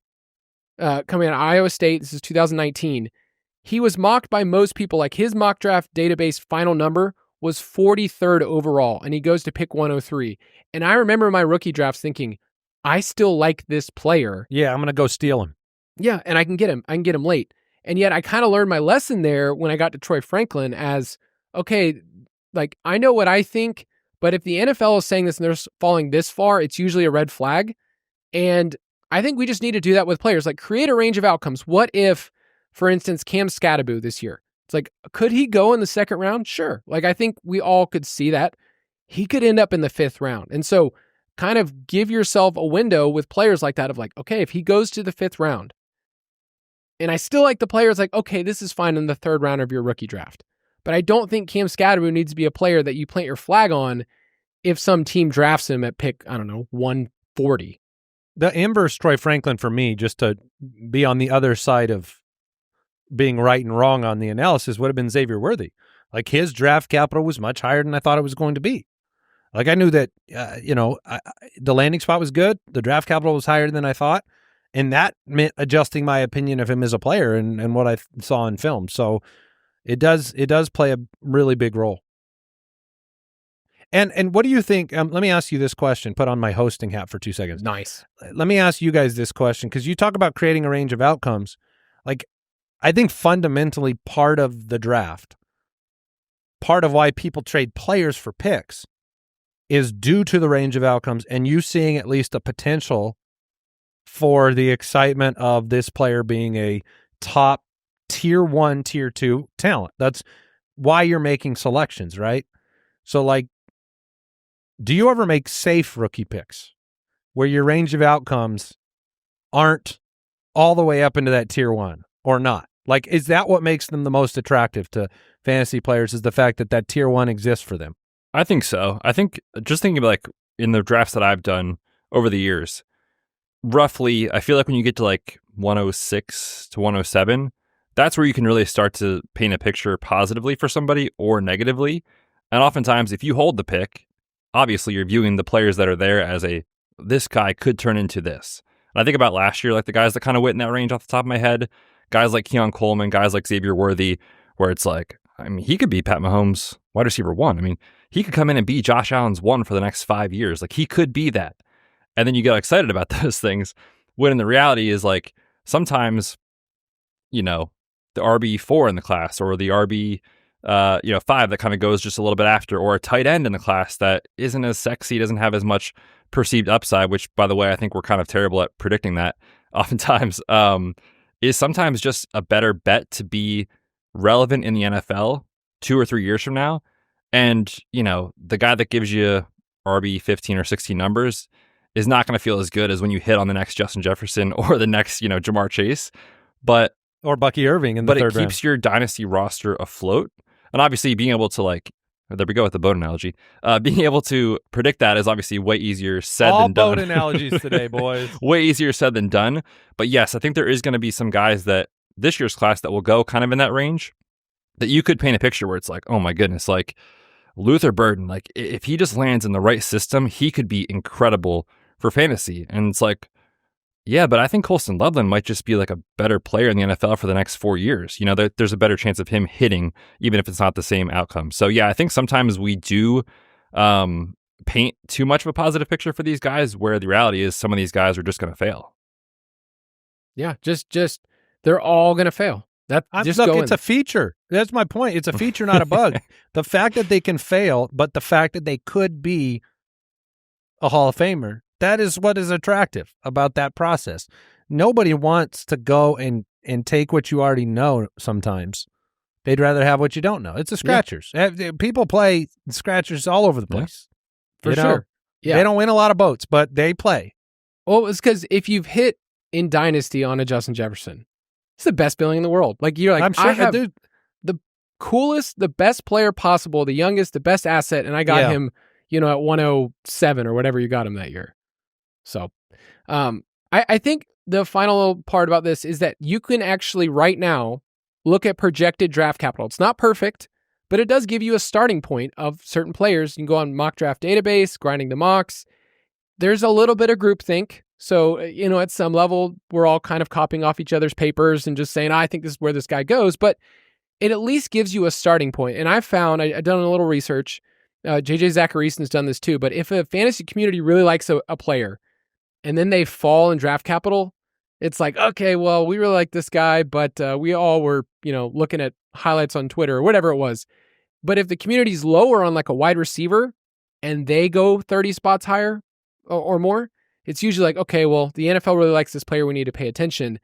coming out of Iowa State. This is 2019. He was mocked by most people. Like, his mock draft database final number was 43rd overall, and he goes to pick 103. And I remember my rookie drafts thinking, I still like this player. Yeah, I'm going to go steal him. Yeah, and I can get him. I can get him late. And yet I kind of learned my lesson there when I got to Troy Franklin as, okay, like, I know what I think, but if the NFL is saying this and they're falling this far, it's usually a red flag. And I think we just need to do that with players, like create a range of outcomes. What if, for instance, Cam Scatterbo this year? It's like, could he go in the second round? Sure. Like, I think we all could see that. He could end up in the 5th round. And so kind of give yourself a window with players like that of like, okay, if he goes to the 5th round, and I still like the players like, okay, this is fine in the 3rd round of your rookie draft. But I don't think Cam Scatterbo needs to be a player that you plant your flag on if some team drafts him at pick, 140. The inverse Troy Franklin for me, just to be on the other side of being right and wrong on the analysis, would have been Xavier Worthy. Like, his draft capital was much higher than I thought it was going to be. Like, I knew that, the landing spot was good. The draft capital was higher than I thought. And that meant adjusting my opinion of him as a player and what I saw in film. So it does play a really big role. And what do you think? Let me ask you this question. Put on my hosting hat for 2 seconds. Nice. Let me ask you guys this question, because you talk about creating a range of outcomes. Like, I think fundamentally part of the draft, part of why people trade players for picks, is due to the range of outcomes and you seeing at least a potential for the excitement of this player being a top tier 1, tier 2 talent. That's why you're making selections, right? So, like, do you ever make safe rookie picks where your range of outcomes aren't all the way up into that tier 1 or not? Like, is that what makes them the most attractive to fantasy players, is the fact that that tier 1 exists for them? I think so. I think just thinking like in the drafts that I've done over the years, roughly, I feel like when you get to like 106 to 107, that's where you can really start to paint a picture positively for somebody or negatively. And oftentimes, if you hold the pick, obviously you're viewing the players that are there as this guy could turn into this. And I think about last year, like the guys that kind of went in that range off the top of my head, guys like Keon Coleman, guys like Xavier Worthy, where it's like, I mean, he could be Pat Mahomes' wide receiver 1. I mean, he could come in and be Josh Allen's 1 for the next 5 years. Like, he could be that. And then you get excited about those things, when in the reality is like, sometimes, the RB4 in the class, or the RB 5 that kind of goes just a little bit after, or a tight end in the class that isn't as sexy, doesn't have as much perceived upside, which, by the way, I think we're kind of terrible at predicting that oftentimes, is sometimes just a better bet to be relevant in the NFL 2 or 3 years from now. And, the guy that gives you RB 15 or 16 numbers is not going to feel as good as when you hit on the next Justin Jefferson or the next, Jamar Chase. Or Bucky Irving in the 3rd round. But it keeps your dynasty roster afloat. And obviously being able to there we go with the boat analogy. Being able to predict that is obviously way easier said than done. All boat analogies today, boys. Way easier said than done. But yes, I think there is going to be some guys that this year's class that will go kind of in that range, that you could paint a picture where it's like, oh my goodness, like Luther Burden, like if he just lands in the right system, he could be incredible for fantasy. And it's like, yeah, but I think Colston Loveland might just be like a better player in the NFL for the next 4 years. There's a better chance of him hitting, even if it's not the same outcome. So yeah, I think sometimes we do paint too much of a positive picture for these guys, where the reality is some of these guys are just going to fail. Yeah, just they're all going to fail. Look, it's a feature. That's my point. It's a feature, not a bug. The fact that they can fail, but the fact that they could be a Hall of Famer, that is what is attractive about that process. Nobody wants to go and take what you already know sometimes. They'd rather have what you don't know. It's the scratchers. Yeah. People play scratchers all over the place. For sure. Yeah. They don't win a lot of boats, but they play. Well, it's because if you've hit in Dynasty on a Justin Jefferson, it's the best feeling in the world. Like, you're like, I'm sure I have the coolest, the best player possible, the youngest, the best asset, and I got him, at 107 or whatever you got him that year. So I think the final part about this is that you can actually right now look at projected draft capital. It's not perfect, but it does give you a starting point of certain players. You can go on mock draft database, grinding the mocks. There's a little bit of groupthink. So, at some level, we're all kind of copying off each other's papers and just saying, I think this is where this guy goes. But it at least gives you a starting point. And I've found, I've done a little research. JJ Zacharysen's done this too. But if a fantasy community really likes a player and then they fall in draft capital, it's like, okay, well, we really like this guy, but we all were, looking at highlights on Twitter or whatever it was. But if the community's lower on like a wide receiver and they go 30 spots higher or more, it's usually like, okay, well, the NFL really likes this player. We need to pay attention.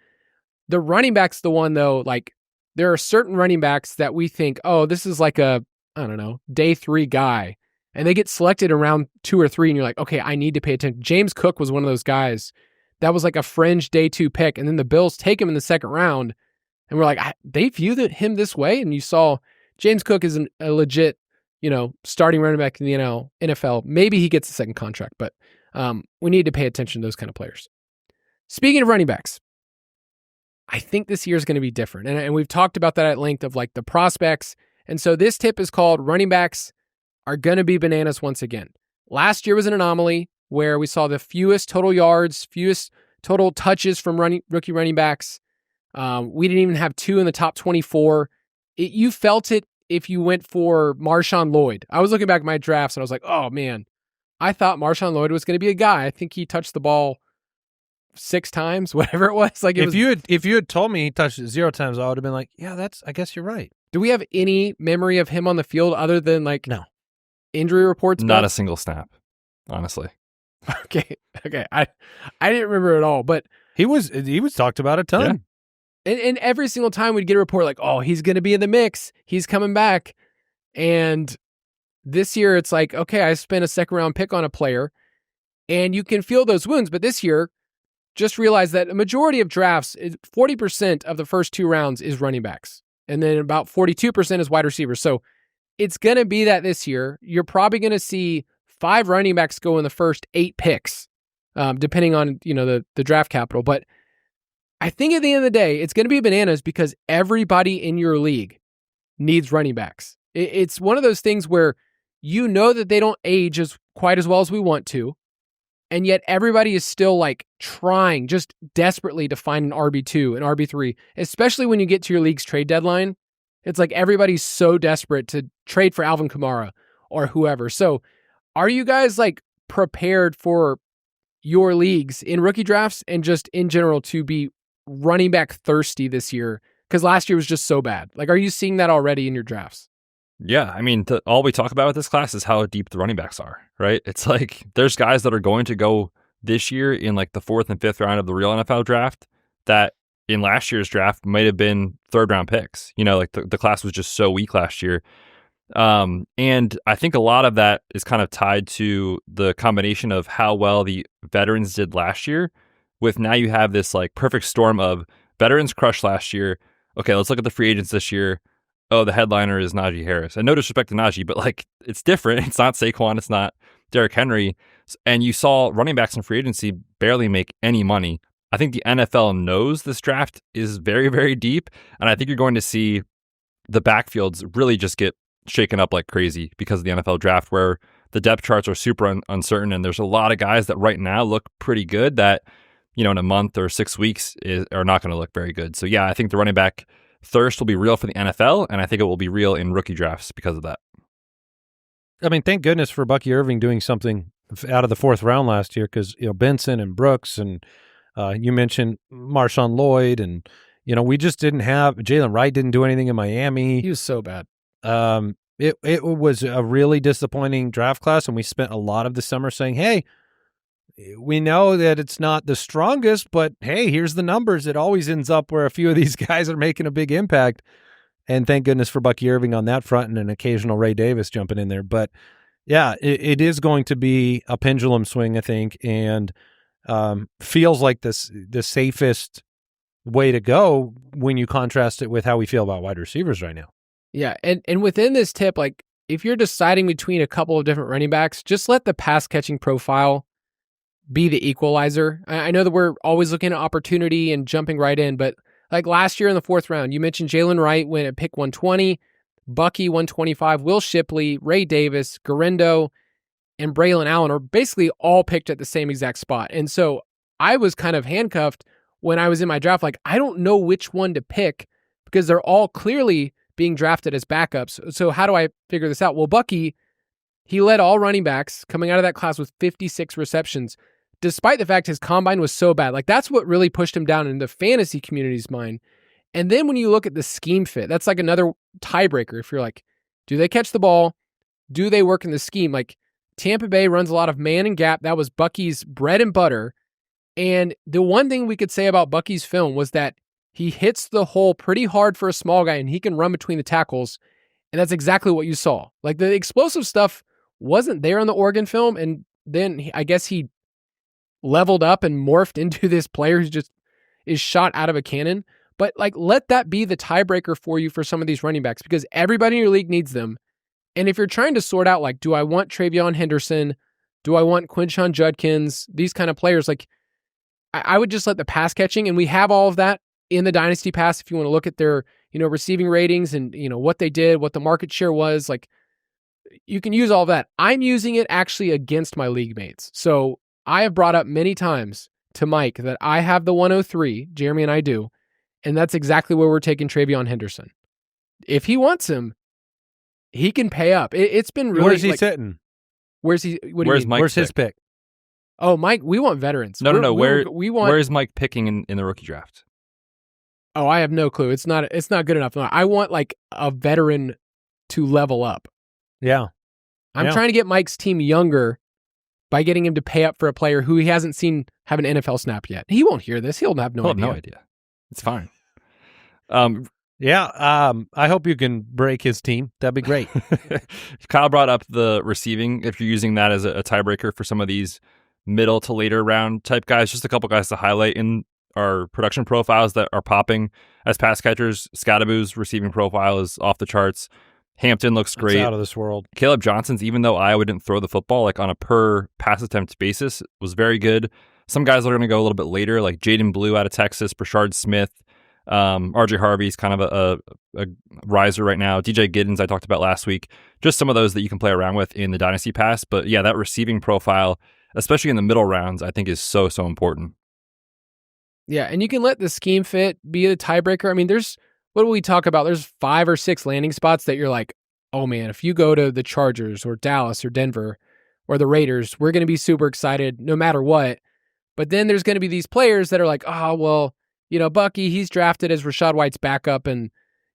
The running back's the one, though, like there are certain running backs that we think, oh, this is like a, I don't know, day 3 guy. And they get selected around 2 or 3 and you're like, okay, I need to pay attention. James Cook was one of those guys that was like a fringe day 2 pick. And then the Bills take him in the second round. And we're like, they view him this way. And you saw James Cook is a legit, starting running back in the NFL. Maybe he gets a second contract, but we need to pay attention to those kind of players. Speaking of running backs, I think this year is going to be different. And we've talked about that at length of like the prospects. And so this tip is called running backs are going to be bananas once again. Last year was an anomaly where we saw the fewest total yards, fewest total touches from rookie running backs. We didn't even have 2 in the top 24. You felt it if you went for Marshawn Lloyd. I was looking back at my drafts and I was like, oh man, I thought Marshawn Lloyd was going to be a guy. I think he touched the ball 6 times, whatever it was. Like if you had told me he touched it 0 times, I would have been like, yeah, I guess you're right. Do we have any memory of him on the field other than no injury reports? Not a single snap, honestly. Okay. I didn't remember at all, but he was talked about a ton. Yeah. And every single time we'd get a report like, oh, he's going to be in the mix. He's coming back. And this year it's like, okay, I spent a second round pick on a player and you can feel those wounds. But this year, just realize that a majority of drafts, 40% of the first 2 rounds is running backs. And then about 42% is wide receivers. So it's going to be that this year. You're probably going to see 5 running backs go in the first 8 picks, depending on, the draft capital. But I think at the end of the day, it's going to be bananas because everybody in your league needs running backs. It's one of those things where that they don't age quite as well as we want to, and yet everybody is still like trying just desperately to find an RB2, an RB3, especially when you get to your league's trade deadline. It's like everybody's so desperate to trade for Alvin Kamara or whoever. So are you guys like prepared for your leagues in rookie drafts and just in general to be running back thirsty this year? Because last year was just so bad. Like, are you seeing that already in your drafts? Yeah, I mean, all we talk about with this class is how deep the running backs are, right? It's like there's guys that are going to go this year in like the 4th and 5th round of the real NFL draft that in last year's draft might have been 3rd round picks. Like the class was just so weak last year. And I think a lot of that is kind of tied to the combination of how well the veterans did last year with now you have this like perfect storm of veterans crushed last year. Okay, let's look at the free agents this year. Oh, the headliner is Najee Harris. And no disrespect to Najee, but like it's different. It's not Saquon. It's not Derrick Henry. And you saw running backs in free agency barely make any money. I think the NFL knows this draft is very, very deep. And I think you're going to see the backfields really just get shaken up like crazy because of the NFL draft where the depth charts are super uncertain. And there's a lot of guys that right now look pretty good that, in a month or 6 weeks are not going to look very good. So yeah, I think the running back thirst will be real for the NFL, and I think it will be real in rookie drafts because of that. I mean, thank goodness for Bucky Irving doing something out of the 4th round last year because, Benson and Brooks and you mentioned Marshawn Lloyd and, We just didn't have Jalen Wright didn't do anything in Miami. He was so bad. It was a really disappointing draft class, and we spent a lot of the summer saying, hey, we know that it's not the strongest, but hey, here's the numbers. It always ends up where a few of these guys are making a big impact. And thank goodness for Bucky Irving on that front and an occasional Ray Davis jumping in there. But yeah, it is going to be a pendulum swing, I think, and feels like the safest way to go when you contrast it with how we feel about wide receivers right now. Yeah, and within this tip, like if you're deciding between a couple of different running backs, just let the pass catching profile be the equalizer. I know that we're always looking at opportunity and jumping right in, but like last year in the 4th round, you mentioned Jalen Wright went at pick 120, Bucky 125, Will Shipley, Ray Davis, Garendo, and Braylon Allen are basically all picked at the same exact spot. And so I was kind of handcuffed when I was in my draft. Like, I don't know which one to pick because they're all clearly being drafted as backups. So how do I figure this out? Well, Bucky, he led all running backs coming out of that class with 56 receptions, despite the fact his combine was so bad. Like, that's what really pushed him down in the fantasy community's mind. And then when you look at the scheme fit, that's like another tiebreaker. If you're like, do they catch the ball? Do they work in the scheme? Like, Tampa Bay runs a lot of man and gap. That was Bucky's bread and butter. And the one thing we could say about Bucky's film was that he hits the hole pretty hard for a small guy and he can run between the tackles. And that's exactly what you saw. Like, the explosive stuff wasn't there on the Oregon film. And then I guess he leveled up and morphed into this player who just is shot out of a cannon. But like, let that be the tiebreaker for you for some of these running backs, because everybody in your league needs them. And if you're trying to sort out, like, do I want Travion Henderson? Do I want Quinshon Judkins? These kind of players, like, I would just let the pass catching, and we have all of that in the Dynasty Pass. If you want to look at their, receiving ratings and, what they did, what the market share was, like, you can use all of that. I'm using it actually against my league mates. So I have brought up many times to Mike that I have the 103, Jeremy and I do, and that's exactly where we're taking Travion Henderson. If he wants him, he can pay up. It's been really. Where's he sitting? Where's he? What do you mean? Mike's Where's his pick? Oh, Mike, we want veterans. No. Where is Mike picking in the rookie draft? Oh, I have no clue. It's not good enough. No, I want like a veteran to level up. Yeah. I'm trying to get Mike's team younger by getting him to pay up for a player who he hasn't seen have an NFL snap yet. He won't hear this. He'll have no idea. It's fine. I hope you can break his team. That'd be great. Kyle brought up the receiving. If you're using that as a tiebreaker for some of these middle to later round type guys, just a couple guys to highlight in our production profiles that are popping as pass catchers. Scadaboo's receiving profile is off the charts. Hampton looks great. It's out of this world. Caleb Johnson's, even though Iowa didn't throw the football, like on a per pass attempt basis, was very good. Some guys are going to go a little bit later, like Jaden Blue out of Texas, Brashard Smith, RJ Harvey's kind of a riser right now. DJ Giddens I talked about last week. Just some of those that you can play around with in the Dynasty Pass. But yeah, that receiving profile, especially in the middle rounds, I think is so important. Yeah, and you can let the scheme fit be the tiebreaker. I mean, what do we talk about? There's 5 or 6 landing spots that you're like, oh man, if you go to the Chargers or Dallas or Denver or the Raiders, we're going to be super excited no matter what. But then there's going to be these players that are like, oh, well, Bucky, he's drafted as Rachaad White's backup. And,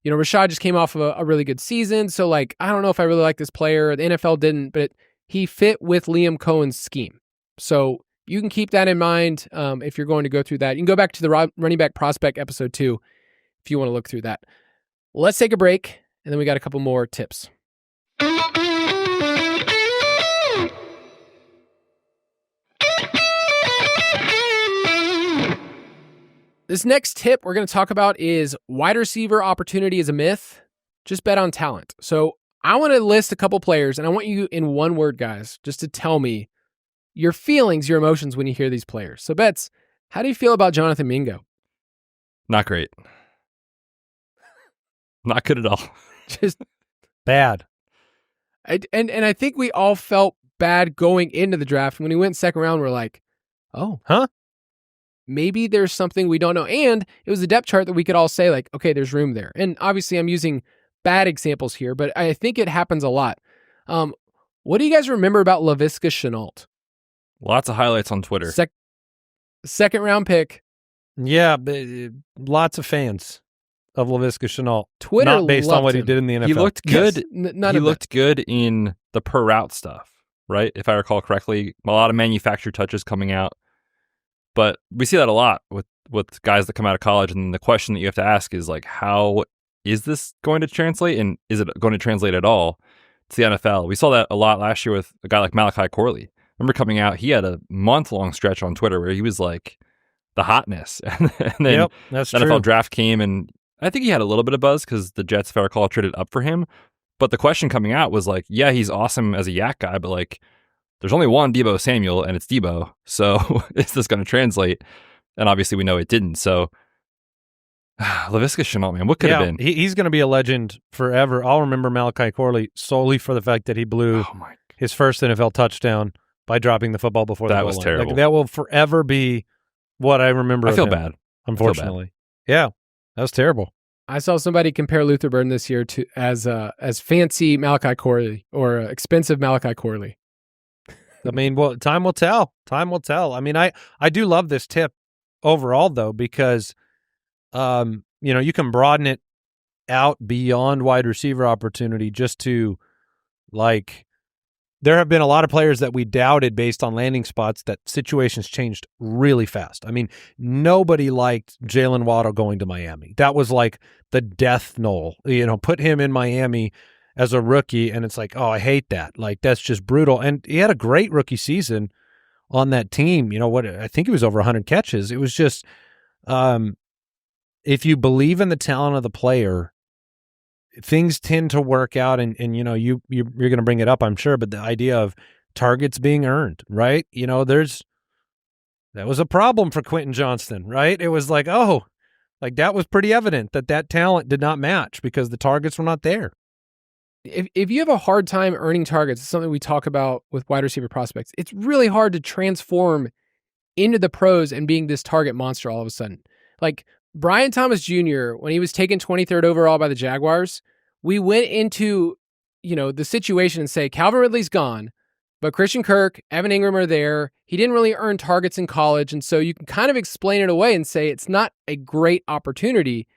Rachaad just came off of a really good season. So, like, I don't know if I really like this player. The NFL didn't, but he fit with Liam Cohen's scheme. So you can keep that in mind if you're going to go through that. You can go back to the running back prospect episode 2 if you want to look through that. Let's take a break, and then we got a couple more tips. This next tip we're going to talk about is wide receiver opportunity is a myth. Just bet on talent. So I want to list a couple players, and I want you in one word, guys, just to tell me your feelings, your emotions when you hear these players. So Betz, how do you feel about Jonathan Mingo? Not great. Not good at all. Just bad. And I think we all felt bad going into the draft. When he went second round, we're like, oh, huh? Maybe there's something we don't know. And it was a depth chart that we could all say, like, okay, there's room there. And obviously I'm using bad examples here, but I think it happens a lot. What do you guys remember about Laviska Shenault? Lots of highlights on Twitter. Second round pick, Yeah, lots of fans of Laviska Shenault. Twitter not based on loved what he him. did in the NFL. He looked good. None He of looked good in the per route stuff, right? If I recall correctly, a lot of manufactured touches coming out. But we see that a lot with guys that come out of college, and the question that you have to ask is like, how is this going to translate, and is it going to translate at all to the NFL? We saw that a lot last year with a guy like Malachi Corley. Remember coming out, he had a month-long stretch on Twitter where he was like the hotness, and then that's the NFL true. draft came, and I think he had a little bit of buzz because the Jets, if I recall, traded up for him. But the question coming out was like, yeah, he's awesome as a yak guy, but like, there's only one Deebo Samuel, and it's Deebo. So is this going to translate? And obviously we know it didn't. So Laviska Shenault, man, what could have been? He's going to be a legend forever. I'll remember Malachi Corley solely for the fact that he blew his first NFL touchdown by dropping the football before the goal line. That was terrible. Like, that will forever be what I remember. I feel him, bad. Unfortunately. Yeah, that was terrible. I saw somebody compare Luther Burden this year to as fancy Malachi Corley or expensive Malachi Corley. I mean, well, time will tell. Time will tell. I mean, I do love this tip overall, though, because, you can broaden it out beyond wide receiver opportunity just to, like, there have been a lot of players that we doubted based on landing spots that situations changed really fast. I mean, nobody liked Jalen Waddle going to Miami. That was like the death knell. Put him in Miami as a rookie, and it's like, oh, I hate that. Like, that's just brutal. And he had a great rookie season on that team. I think he was over 100 catches. It was just, if you believe in the talent of the player, things tend to work out, and you're going to bring it up, I'm sure, but the idea of targets being earned, right? That was a problem for Quentin Johnston, right? It was like, that was pretty evident that talent did not match because the targets were not there. If you have a hard time earning targets, it's something we talk about with wide receiver prospects. It's really hard to transform into the pros and being this target monster all of a sudden. Like Brian Thomas Jr., when he was taken 23rd overall by the Jaguars, we went into, the situation and say, Calvin Ridley's gone, but Christian Kirk, Evan Ingram are there. He didn't really earn targets in college, and so you can kind of explain it away and say it's not a great opportunity,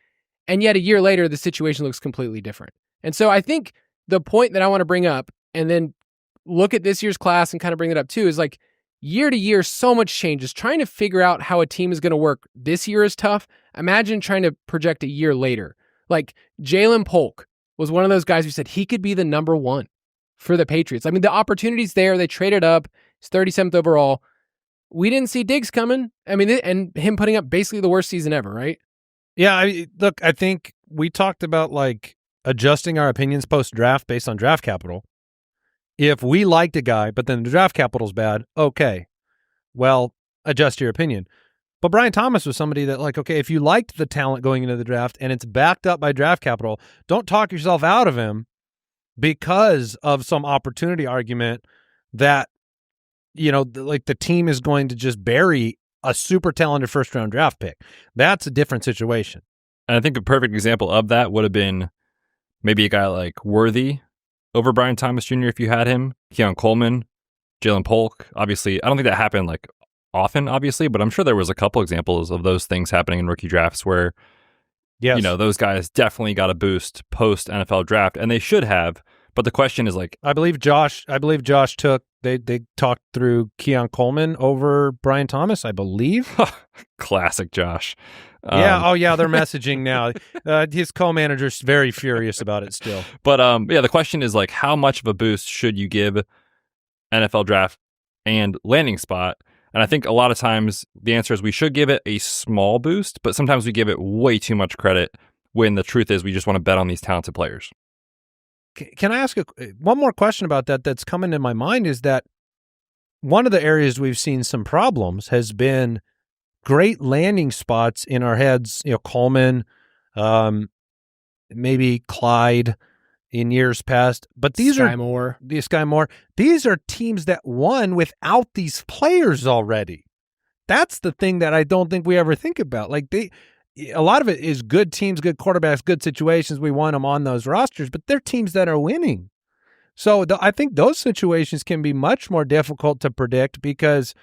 and yet a year later, the situation looks completely different. And so I think the point that I want to bring up and then look at this year's class and kind of bring it up too is like year to year, so much changes. Trying to figure out how a team is going to work this year is tough. Imagine trying to project a year later. Like Jalen Polk was one of those guys who said he could be the number one for the Patriots. I mean, the opportunity's there. They traded up. He's 37th overall. We didn't see Diggs coming. I mean, and him putting up basically the worst season ever, right? Yeah, I think we talked about like adjusting our opinions post-draft based on draft capital. If we liked a guy, but then the draft capital's bad, okay, well, adjust your opinion. But Brian Thomas was somebody that, like, okay, if you liked the talent going into the draft and it's backed up by draft capital, don't talk yourself out of him because of some opportunity argument that, like the team is going to just bury a super talented first-round draft pick. That's a different situation. And I think a perfect example of that would have been maybe a guy like Worthy over Brian Thomas Jr. if you had him, Keon Coleman, Jalen Polk. Obviously, I don't think that happened like often, obviously, but I'm sure there was a couple examples of those things happening in rookie drafts where, yes, those guys definitely got a boost post NFL draft, and they should have. But the question is like, I believe Josh took, they talked through Keon Coleman over Brian Thomas, I believe. Classic Josh. Yeah. They're messaging now. His co-manager's very furious about it still. But the question is like, how much of a boost should you give NFL draft and landing spot? And I think a lot of times the answer is we should give it a small boost, but sometimes we give it way too much credit when the truth is we just want to bet on these talented players. Can I ask one more question about that that's coming in my mind is that one of the areas we've seen some problems has been great landing spots in our heads, Coleman, maybe Clyde in years past. But these Sky Moore. These are teams that won without these players already. That's the thing that I don't think we ever think about. Like a lot of it is good teams, good quarterbacks, good situations. We want them on those rosters, but they're teams that are winning. So I think those situations can be much more difficult to predict because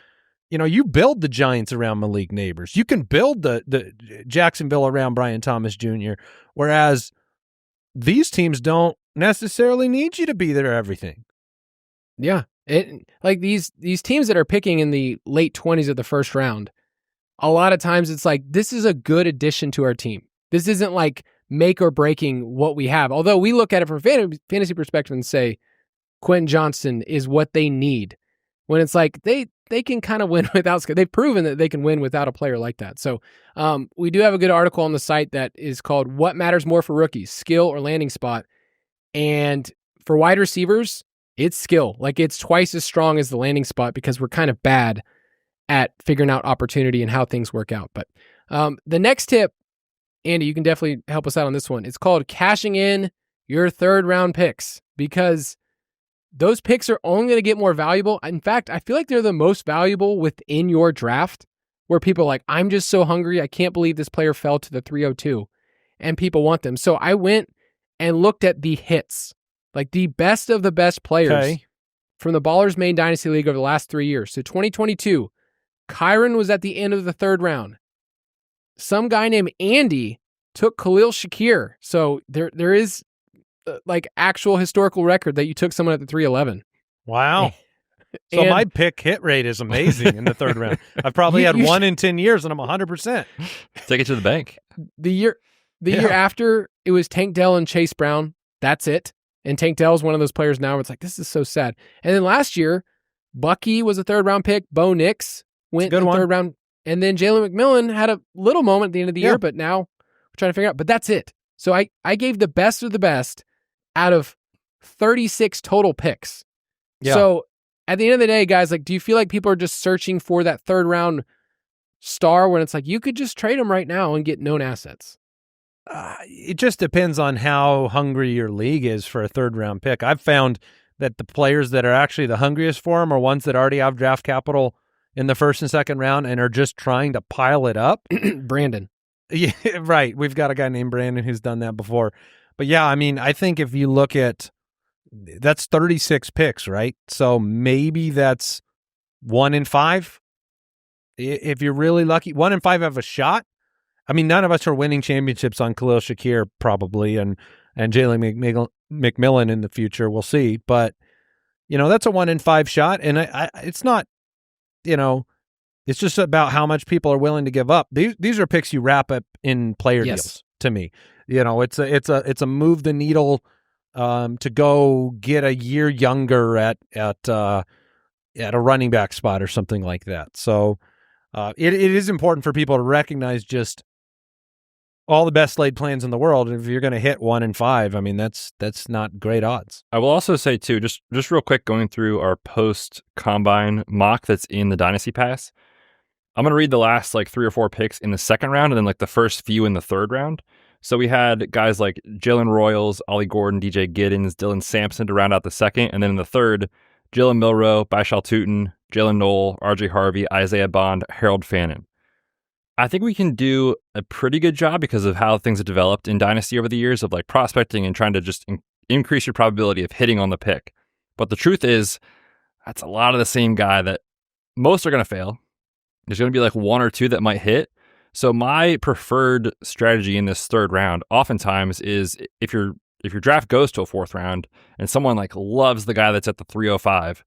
you build the Giants around Malik Neighbors. You can build the Jacksonville around Brian Thomas Jr., whereas these teams don't necessarily need you to be there everything. Yeah. Like these teams that are picking in the late 20s of the first round, a lot of times it's like, this is a good addition to our team. This isn't like make or breaking what we have. Although we look at it from a fantasy perspective and say, Quentin Johnston is what they need. When it's like, they can kind of win without, they've proven that they can win without a player like that. So we do have a good article on the site that is called What Matters More for Rookies, Skill or Landing Spot. And for wide receivers, it's skill. Like it's twice as strong as the landing spot because we're kind of bad at figuring out opportunity and how things work out. But the next tip, Andy, you can definitely help us out on this one. It's called cashing in your third round picks, because those picks are only going to get more valuable. In fact, I feel like they're the most valuable within your draft, where people are like, I'm just so hungry. I can't believe this player fell to the 302 and people want them. So I went and looked at the hits, like the best of the best players from the Ballers Main Dynasty League over the last 3 years. So 2022, Kyron was at the end of the third round. Some guy named Andy took Khalil Shakir. So there is like actual historical record that you took someone at the 311. Wow. So my pick hit rate is amazing in the third round. I've probably had one in 10 years and I'm 100%. Take it to the bank. The year after, it was Tank Dell and Chase Brown. That's it. And Tank Dell is one of those players now where it's like, this is so sad. And then last year, Bucky was a third round pick. Bo Nix went in the third round. And then Jalen McMillan had a little moment at the end of the year, but now we're trying to figure out. But that's it. So I gave the best of the best out of 36 total picks. Yeah. So at the end of the day, guys, like, do you feel like people are just searching for that third round star when it's like, you could just trade them right now and get known assets? It just depends on how hungry your league is for a third round pick. I've found that the players that are actually the hungriest for them are ones that already have draft capital in the first and second round and are just trying to pile it up. Brandon. Yeah, right. We've got a guy named Brandon who's done that before. But yeah, I mean, I think if you look at, that's 36 picks, right? So maybe that's 1 in 5. If you're really lucky, 1 in 5 have a shot. I mean, none of us are winning championships on Khalil Shakir probably, and Jalen McMillan in the future. We'll see. But, that's a 1 in 5 shot. And it's not, it's just about how much people are willing to give up. These are picks you wrap up in player deals to me. It's a move the needle to go get a year younger at a running back spot or something like that. So it is important for people to recognize just all the best laid plans in the world. If you're going to hit 1 in 5, I mean, that's not great odds. I will also say too, just real quick, going through our post combine mock that's in the Dynasty Pass, I'm going to read the last 3 or 4 picks in the second round and then the first few in the third round. So we had guys like Jalen Royals, Ollie Gordon, DJ Giddens, Dylan Sampson to round out the second. And then in the third, Jalen Milroe, Baishal Tootin, Jalen Knoll, RJ Harvey, Isaiah Bond, Harold Fannin. I think we can do a pretty good job because of how things have developed in Dynasty over the years of prospecting and trying to just increase your probability of hitting on the pick. But the truth is, that's a lot of the same guy that most are going to fail. There's going to be 1 or 2 that might hit. So my preferred strategy in this third round oftentimes is if your draft goes to a fourth round and someone loves the guy that's at the 305,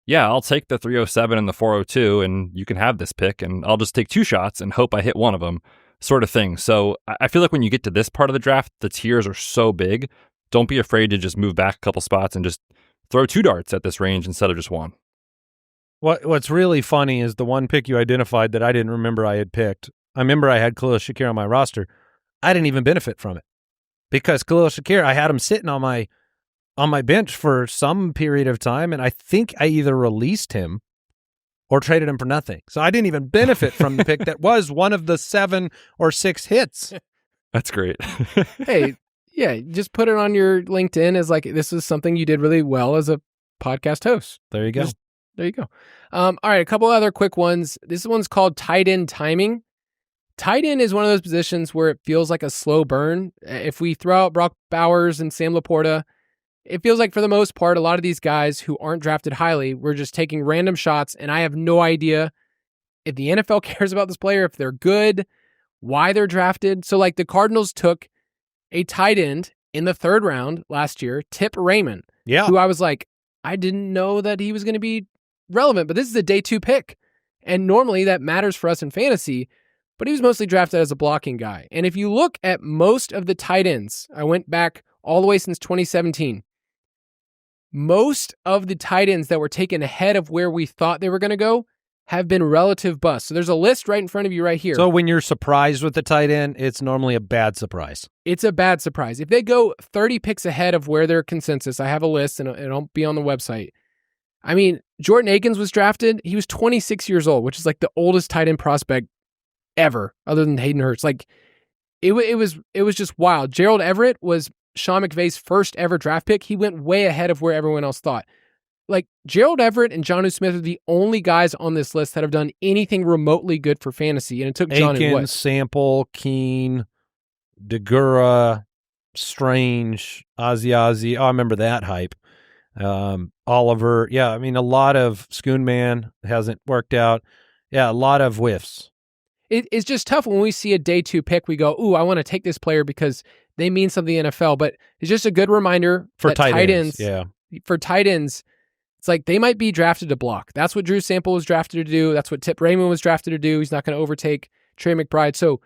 yeah, I'll take the 307 and the 402 and you can have this pick and I'll just take 2 shots and hope I hit one of them, sort of thing. So I feel like when you get to this part of the draft, the tiers are so big. Don't be afraid to just move back a couple spots and just throw 2 darts at this range instead of just 1. What's really funny is the one pick you identified that I didn't remember I had picked. I remember I had Khalil Shakir on my roster. I didn't even benefit from it because Khalil Shakir, I had him sitting on my bench for some period of time, and I think I either released him or traded him for nothing. So I didn't even benefit from the pick that was one of the 7 or 6 hits. That's great. Hey, yeah, just put it on your LinkedIn as this is something you did really well as a podcast host. There you go. There you go. All right, a couple other quick ones. This one's called tight end timing. Tight end is one of those positions where it feels like a slow burn. If we throw out Brock Bowers and Sam Laporta, it feels like for the most part, a lot of these guys who aren't drafted highly, we're just taking random shots, and I have no idea if the NFL cares about this player, if they're good, why they're drafted. So like the Cardinals took a tight end in the 3rd round last year, Tip Raymond, who I was like, I didn't know that he was going to be relevant, but this is a day 2 pick. And normally that matters for us in fantasy, but he was mostly drafted as a blocking guy. And if you look at most of the tight ends, I went back all the way since 2017, most of the tight ends that were taken ahead of where we thought they were going to go have been relative busts. So there's a list right in front of you right here. So when you're surprised with the tight end, it's normally a bad surprise. It's a bad surprise. If they go 30 picks ahead of where their consensus, I have a list and it'll be on the website. I mean, Jordan Akins was drafted. He was 26 years old, which is like the oldest tight end prospect ever, other than Hayden Hurst. Like it was just wild. Gerald Everett was Sean McVay's first ever draft pick. He went way ahead of where everyone else thought. Like Gerald Everett and Jonnu Smith are the only guys on this list that have done anything remotely good for fantasy. And it took Akins, Sample, Keene, Degura, Strange, Ozzy. Oh, I remember that hype. Oliver. Yeah, I mean, a lot of Schoonman hasn't worked out. Yeah, a lot of whiffs. It's just tough when we see a day 2 pick. We go, ooh, I want to take this player because they mean something in the NFL. But it's just a good reminder for that tight ends. Yeah. For tight ends, it's like they might be drafted to block. That's what Drew Sample was drafted to do. That's what Tip Raymond was drafted to do. He's not going to overtake Trey McBride. So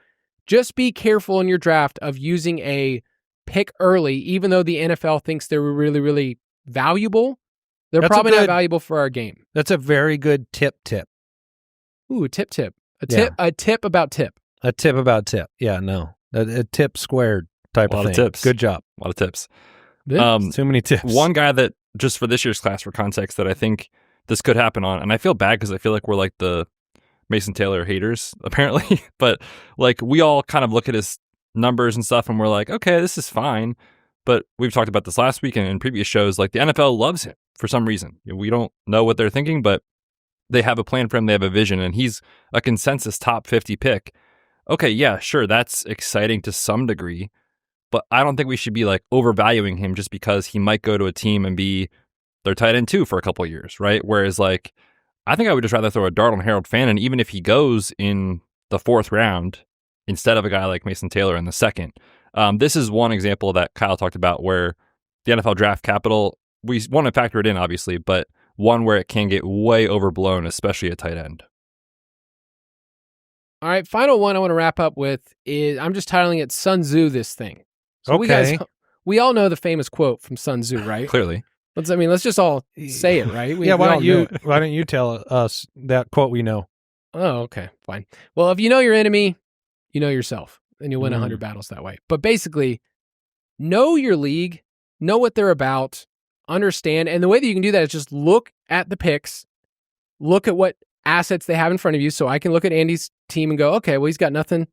just be careful in your draft of using a pick early, even though the NFL thinks they're really, really valuable. They're probably not valuable for our game. That's a very good tip. Ooh, tip. A tip about tip. A tip about tip. Yeah, no. A tip squared type of thing. A lot of tips. Good job. A lot of tips. Too many tips. One guy that, just for this year's class for context, that I think this could happen on, and I feel bad because I feel like we're like the Mason Taylor haters, apparently, but like we all kind of look at his numbers and stuff and we're like, okay, this is fine. But we've talked about this last week and in previous shows, like the NFL loves him for some reason. We don't know what they're thinking, but they have a plan for him. They have a vision, and he's a consensus top 50 pick. Okay, yeah, sure, that's exciting to some degree, but I don't think we should be like overvaluing him just because he might go to a team and be their tight end 2 for a couple of years, right? Whereas like, I think I would just rather throw a dart on Harold Fannin, even if he goes in the 4th round instead of a guy like Mason Taylor in the 2nd. This is one example that Kyle talked about where the NFL draft capital, we want to factor it in, obviously, but one where it can get way overblown, especially at tight end. All right, final one I want to wrap up with is, I'm just titling it Sun Tzu This Thing. So okay. We all know the famous quote from Sun Tzu, right? Clearly. Let's just all say it, right? Why don't you tell us that quote we know? Oh, okay, fine. Well, if you know your enemy, you know yourself, and you'll win 100 battles that way. But basically, know your league, know what they're about, understand, and the way that you can do that is just look at the picks, look at what assets they have in front of you. So I can look at Andy's team and go, okay, well, he's got nothing,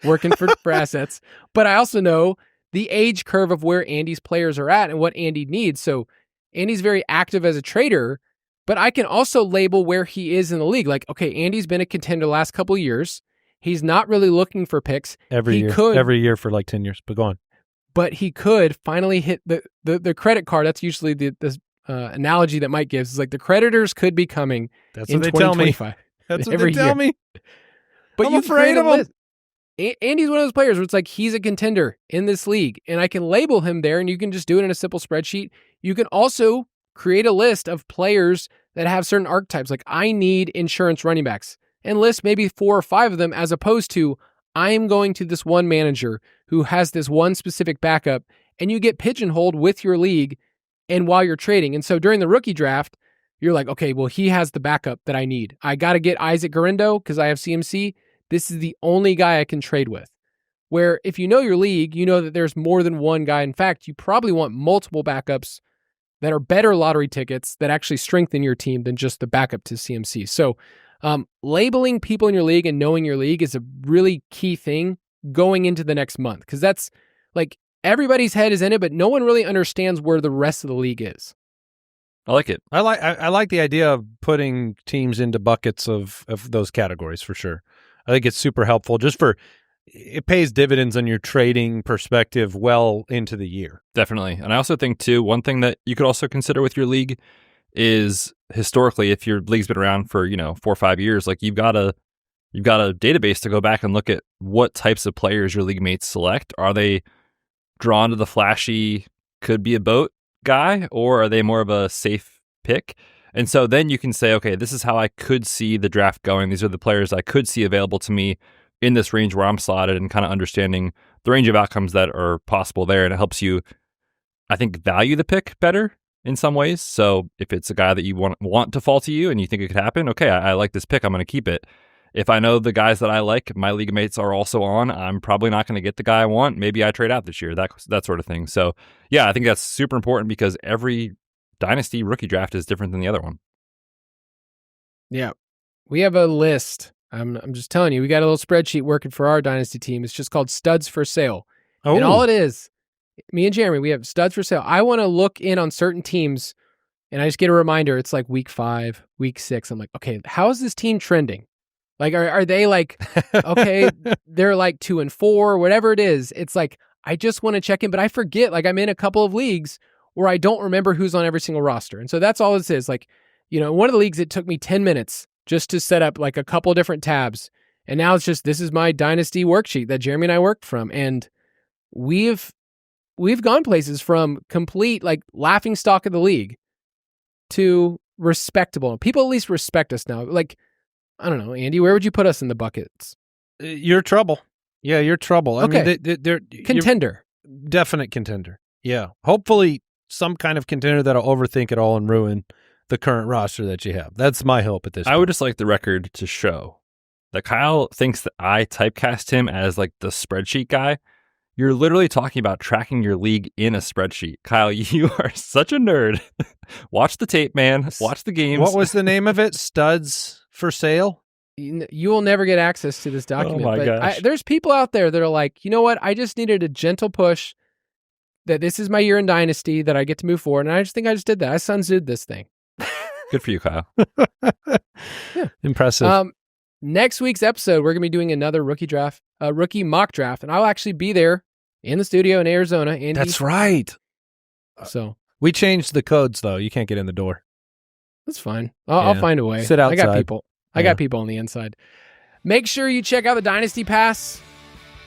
working for assets. But I also know the age curve of where Andy's players are at and what Andy needs. So Andy's very active as a trader, but I can also label where he is in the league. Like, okay, Andy's been a contender the last couple of years. He's not really looking for picks. Every year for like 10 years, but go on. But he could finally hit the credit card. That's usually the analogy that Mike gives. Is like the creditors could be coming. That's in what they tell me. That's what they tell me. But I'm afraid of him. Andy's one of those players where it's like he's a contender in this league, and I can label him there, and you can just do it in a simple spreadsheet. You can also create a list of players that have certain archetypes. Like, I need insurance running backs, and list maybe 4 or 5 of them, as opposed to I am going to this one manager who has this one specific backup, and you get pigeonholed with your league and while you're trading. And so during the rookie draft, you're like, okay, well, he has the backup that I need. I got to get Isaac Guerrero because I have CMC. This is the only guy I can trade with. Where if you know your league, you know that there's more than one guy. In fact, you probably want multiple backups that are better lottery tickets that actually strengthen your team than just the backup to CMC. So labeling people in your league and knowing your league is a really key thing going into the next month, because that's like everybody's head is in it, but no one really understands where the rest of the league is. I like it. I like the idea of putting teams into buckets of those categories for sure. I think it's super helpful it pays dividends on your trading perspective well into the year. Definitely. And I also think too, one thing that you could also consider with your league is historically, if your league's been around for 4 or 5 years, like you've got a database to go back and look at what types of players your league mates select. Are they drawn to the flashy, could be a boat guy, or are they more of a safe pick? And so then you can say, okay, this is how I could see the draft going. These are the players I could see available to me in this range where I'm slotted, and kind of understanding the range of outcomes that are possible there. And it helps you, I think, value the pick better in some ways. So if it's a guy that you want to fall to you and you think it could happen, okay, I like this pick, I'm going to keep it. If I know the guys that I like, my league mates are also on, I'm probably not going to get the guy I want. Maybe I trade out this year, that sort of thing. So yeah, I think that's super important because every Dynasty rookie draft is different than the other one. Yeah. We have a list. I'm just telling you, we got a little spreadsheet working for our Dynasty team. It's just called Studs for Sale. Oh. And all it is, me and Jeremy, we have Studs for Sale. I want to look in on certain teams, and I just get a reminder. It's like week 5, week 6. I'm like, okay, how is this team trending? Like, are they like, okay, they're like 2 and 4, whatever it is. It's like, I just want to check in, but I forget. Like, I'm in a couple of leagues where I don't remember who's on every single roster. And so that's all this is. Like, one of the leagues, it took me 10 minutes just to set up like a couple of different tabs. And now it's just, this is my Dynasty worksheet that Jeremy and I worked from. And we've gone places from complete like laughing stock of the league to respectable. People at least respect us now. Like, I don't know, Andy, where would you put us in the buckets? You're trouble. Yeah, you're trouble. Okay. I mean, they're contender. Definite contender. Yeah. Hopefully some kind of contender that'll overthink it all and ruin the current roster that you have. That's my hope at this point. I would just like the record to show that Kyle thinks that I typecast him as like the spreadsheet guy. You're literally talking about tracking your league in a spreadsheet. Kyle, you are such a nerd. Watch the tape, man. Watch the games. What was the name of it? Studs for Sale? You will never get access to this document. Oh my gosh. There's people out there that are like, you know what? I just needed a gentle push that this is my year in Dynasty that I get to move forward. And I just think I just did that. I Sun Tzu'd this thing. Good for you, Kyle. Yeah. Impressive. Next week's episode, we're going to be doing another rookie mock draft. And I'll actually be there in the studio in Arizona. Andy. That's right. So we changed the codes, though. You can't get in the door. That's fine. I'll find a way. Sit outside. I got people. I got people on the inside. Make sure you check out the Dynasty Pass.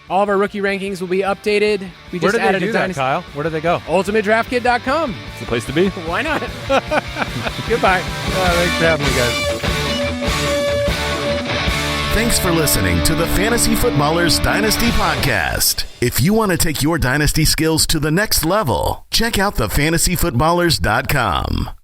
All of our rookie rankings will be updated. We just added a Dynasty. Kyle? Where do they go? UltimateDraftKit.com. It's the place to be. Why not? Goodbye. Thanks for having me, guys. Thanks for listening to the Fantasy Footballers Dynasty Podcast. If you want to take your Dynasty skills to the next level, check out thefantasyfootballers.com.